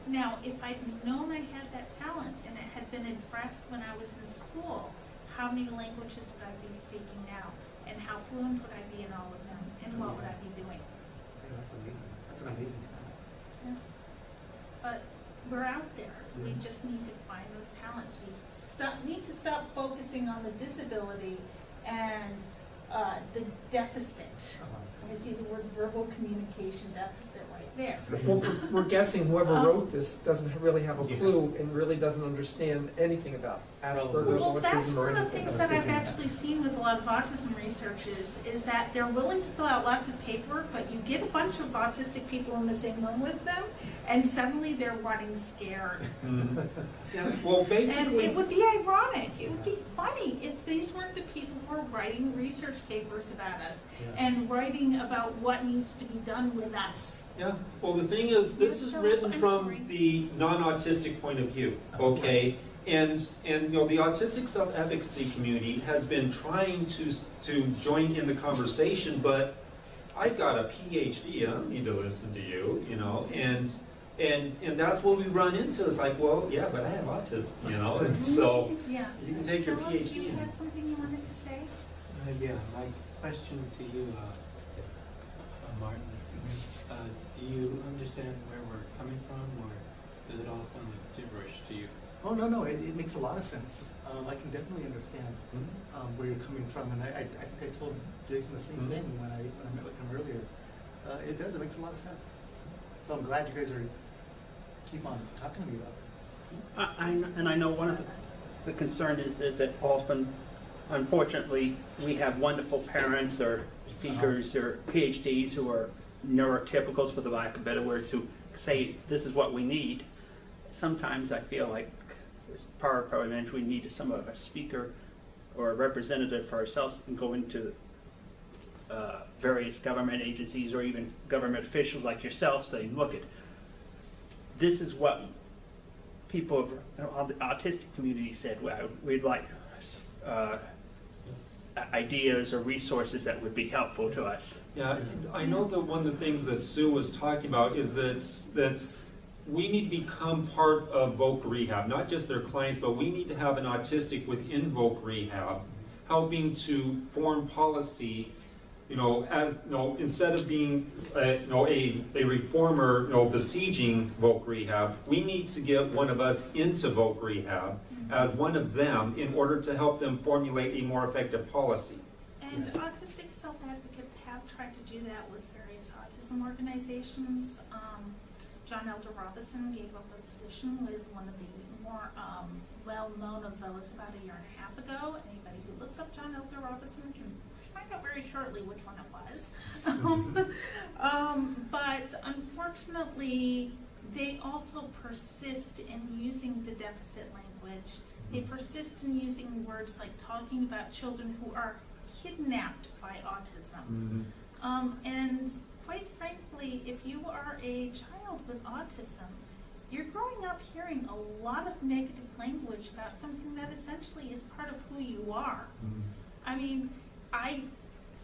Now, if I'd known I had that talent and it had been addressed when I was in school, how many languages would I be speaking now? And how fluent would I be in all of them? And what would I be doing? Hey, that's amazing. That's an amazing talent. Yeah. But we're out there. We Mhm. just need to find those talents. We need to stop focusing on the disability and the deficit. I see the word verbal communication deficit right there. Well, we're guessing whoever wrote this doesn't really have a clue and really doesn't understand anything about Asperger's, Well, that's autism, or one of the anything. things that I've actually seen with a lot of autism researchers is that they're willing to fill out lots of paperwork, but you get a bunch of autistic people in the same room with them, and suddenly they're running scared. Yeah, well, And basically. it would be ironic, it would be funny if these weren't the people who are writing research papers about us and writing about what needs to be done with us. Yeah, well, the thing is, this is written I'm from sorry. the non-autistic point of view, okay? And you know, the autistic self-advocacy community has been trying to join in the conversation, but I've got a PhD, I don't need to listen to you, you know, and that's what we run into. It's like, well, yeah, but I have autism, you know, and so Yeah. you can take your Philip, PhD you and had something you wanted to say? Yeah, my question to you, Martin, do you understand where we're coming from, or does it all sound like gibberish to you? Oh, no, it makes a lot of sense. I can definitely understand where you're coming from, and I think I told Jason the same thing when I met with him earlier. It does, it makes a lot of sense. So I'm glad you guys are keep on talking to me about this. And I know one of the concern is that often, unfortunately, we have wonderful parents or speakers or PhDs who are neurotypicals, for the lack of better words, who say this is what we need. Sometimes I feel like as power parliament, we need some of a speaker or a representative for ourselves and go into various government agencies or even government officials like yourself saying, look, this is what people of the autistic community said, well, we'd like ideas or resources that would be helpful to us. yeah, I know that one of the things that Sue was talking about is that we need to become part of Voc Rehab, not just their clients, but we need to have an autistic within Voc Rehab, helping to form policy, you know, as, you know, instead of being, you know, a reformer, you know, besieging Voc Rehab, we need to get one of us into Voc Rehab as one of them in order to help them formulate a more effective policy. And autistic self-advocates have tried to do that with various autism organizations. John Elder Robinson gave up a position with one of the more well-known of those about a year and a half ago. Anybody who looks up John Elder Robinson can find out very shortly which one it was. But unfortunately, they also persist in using the deficit language. They persist in using words like talking about children who are kidnapped by autism. And quite frankly, if you are a child with autism, you're growing up hearing a lot of negative language about something that essentially is part of who you are. I mean, I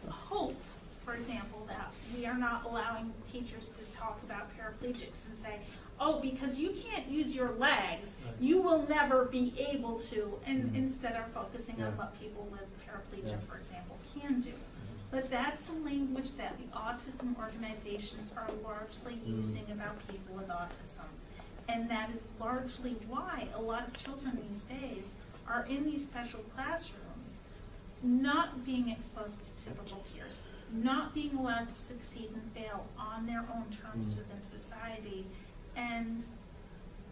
hope, for example, that we are not allowing teachers to talk about paraplegics and say, oh, because you can't use your legs, you will never be able to, and instead are focusing on what people with paraplegia, for example, can do. But that's the language that the autism organizations are largely using about people with autism. And that is largely why a lot of children these days are in these special classrooms, not being exposed to typical peers, not being allowed to succeed and fail on their own terms within society, and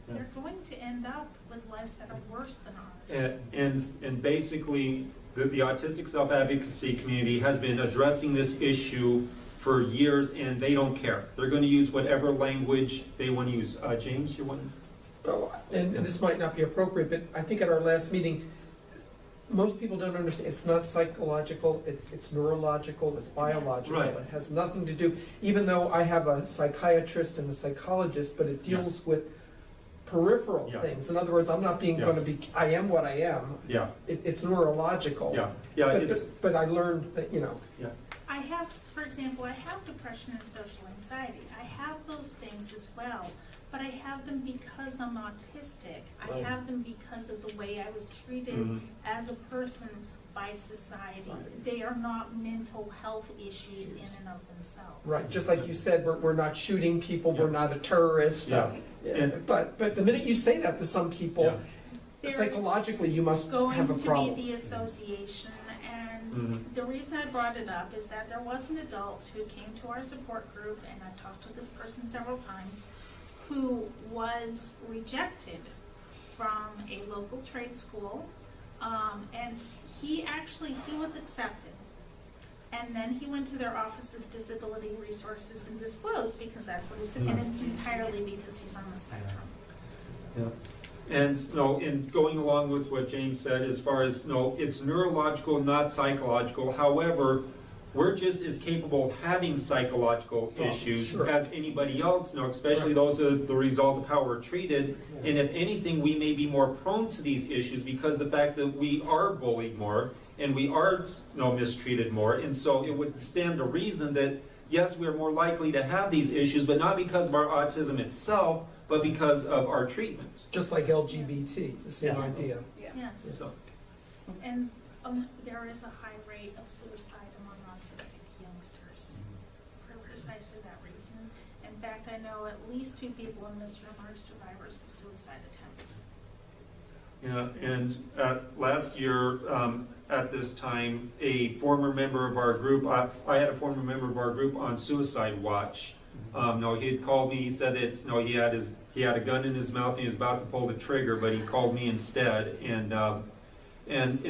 they're going to end up with lives that are worse than ours. And basically, the autistic self-advocacy community has been addressing this issue for years, and they don't care. They're going to use whatever language they want to use. James, you want to? Oh, and this might not be appropriate, but I think at our last meeting, most people don't understand, it's not psychological, it's neurological, it's biological. Right. It has nothing to do, even though I have a psychiatrist and a psychologist, but it deals with peripheral things. In other words, I'm not being going to be, I am what I am. Yeah. It's neurological. But I learned that, you know. Yeah. I have, for example, I have depression and social anxiety. I have those things as well. but I have them because I'm autistic. I Right. have them because of the way I was treated Mhm. as a person by society. They are not mental health issues in and of themselves. Right, just like you said, we're not shooting people, we're Yeah. not a terrorist. Yeah. And- But the minute you say that to some people, Yeah. There's psychologically, you must going have a to be problem. the association, and Mhm. the reason I brought it up is that there was an adult who came to our support group, and I've talked to this person several times, who was rejected from a local trade school, and he was accepted. And then he went to their Office of Disability Resources and disclosed, because that's what he's, and it's entirely because he's on the spectrum. Yeah. And no, in going along with what James said, as far as, no, it's neurological, not psychological. However, we're just as capable of having psychological Oh, issues sure. as anybody else, no, especially Right. those are the result of how we're treated. And if anything, we may be more prone to these issues because the fact that we are bullied more and we are, mistreated more. And so it would stand to reason that, yes, we're more likely to have these issues, but not because of our autism itself, but because of our treatment. Just like LGBT, the same Yeah. idea. Yeah. Yes, So, and there is a high rate of suicide among autistic youngsters for precisely that reason. In fact, I know at least 2 people in this room are survivors of suicide attempts. yeah, and last year, at this time, a former member of our group, I had a former member of our group on suicide watch. No, he had called me, he said that, no, he had a gun in his mouth and he was about to pull the trigger, but he called me instead. And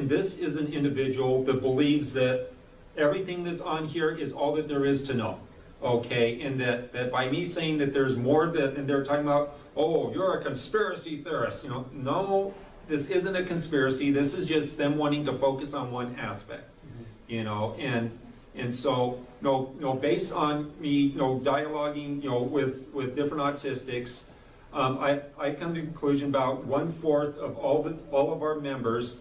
this is an individual that believes that everything that's on here is all that there is to know. Okay, and that by me saying that there's more that, and they're talking about, oh, you're a conspiracy theorist, no, this isn't a conspiracy, this is just them wanting to focus on one aspect, and so, based on me, dialoguing, with different autistics, I come to the conclusion about 1/4 of all of our members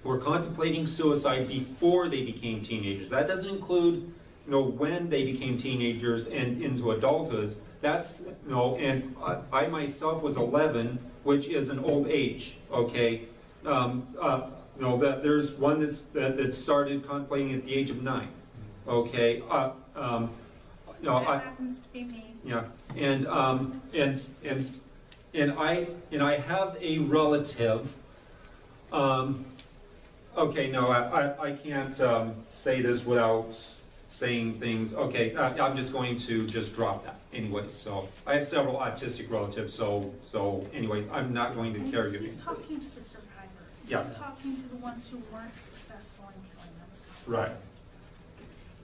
were contemplating suicide before they became teenagers. That doesn't include, when they became teenagers and into adulthood. That's, and I myself was 11, which is an old age, okay? That there's one that started contemplating at the age of 9, okay? That happens to be me. Yeah, and I have a relative, okay, no, I can't say this without saying things, okay, I'm just going to just drop that anyways. So I have several autistic relatives, so anyways, I'm not going to carry you. He's talking to the survivors. Yeah. He's talking to the ones who weren't successful in killing themselves. Right.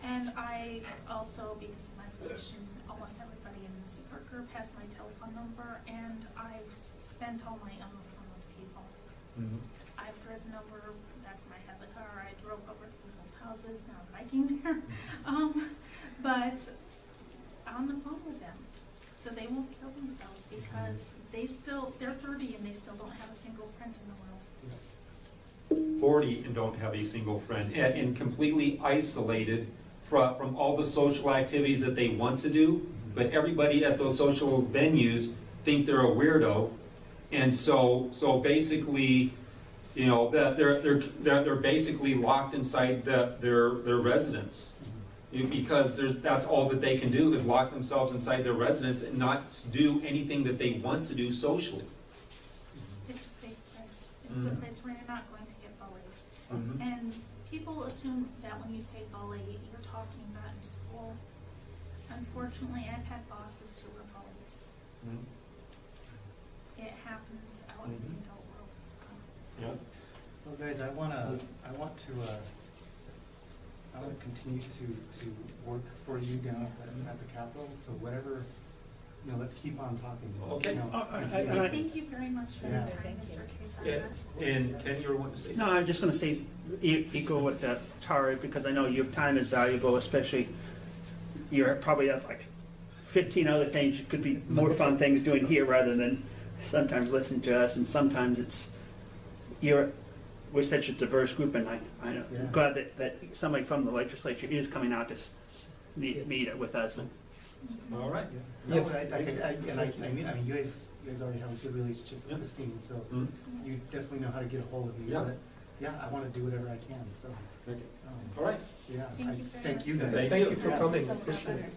And I also, because of my position, almost everybody in the support group has my telephone number, and I've spent all my own phone with people. Mhm. I've driven over, back when I had the car, I drove over to people's houses, not biking there, but on the phone with them, so they won't kill themselves because they're 30 and they still don't have a single friend in the world. 40 and don't have a single friend, and completely isolated from all the social activities that they want to do, but everybody at those social venues think they're a weirdo, and so basically, that they're basically locked inside their residence, because that's all that they can do is lock themselves inside their residence and not do anything that they want to do socially. It's a safe place. It's the place where you're not going to get bullied. Mhm. And people assume that when you say bully, you're talking about in school. Unfortunately, I've had bosses who were bullies. Mhm. It happens out in the adult world as well. Yeah. Well, guys, I want to continue to work for you down at the Capitol. So whatever, let's keep on talking. Okay. Thank you very much for your Yeah. time, Mr. Yeah. Quezada. And Ken, you want to say No, something? I'm just going to say equal with Tara, because I know your time is valuable, especially you probably have like 15 other things, it could be more fun things doing here rather than sometimes listening to us, and sometimes we're such a diverse group, and I'm glad that somebody from the legislature is coming out to meet with us. And All right. No, Yes. I mean, you guys already have a good relationship Yeah. with Christine, so Mhm. you definitely know how to get a hold of me. Yeah. But, yeah, I wanna do whatever I can, so. Okay. All right. Yeah, Thank you very thank much. you guys. Thank Thank you. you for Yes. coming, So much appreciate it. better.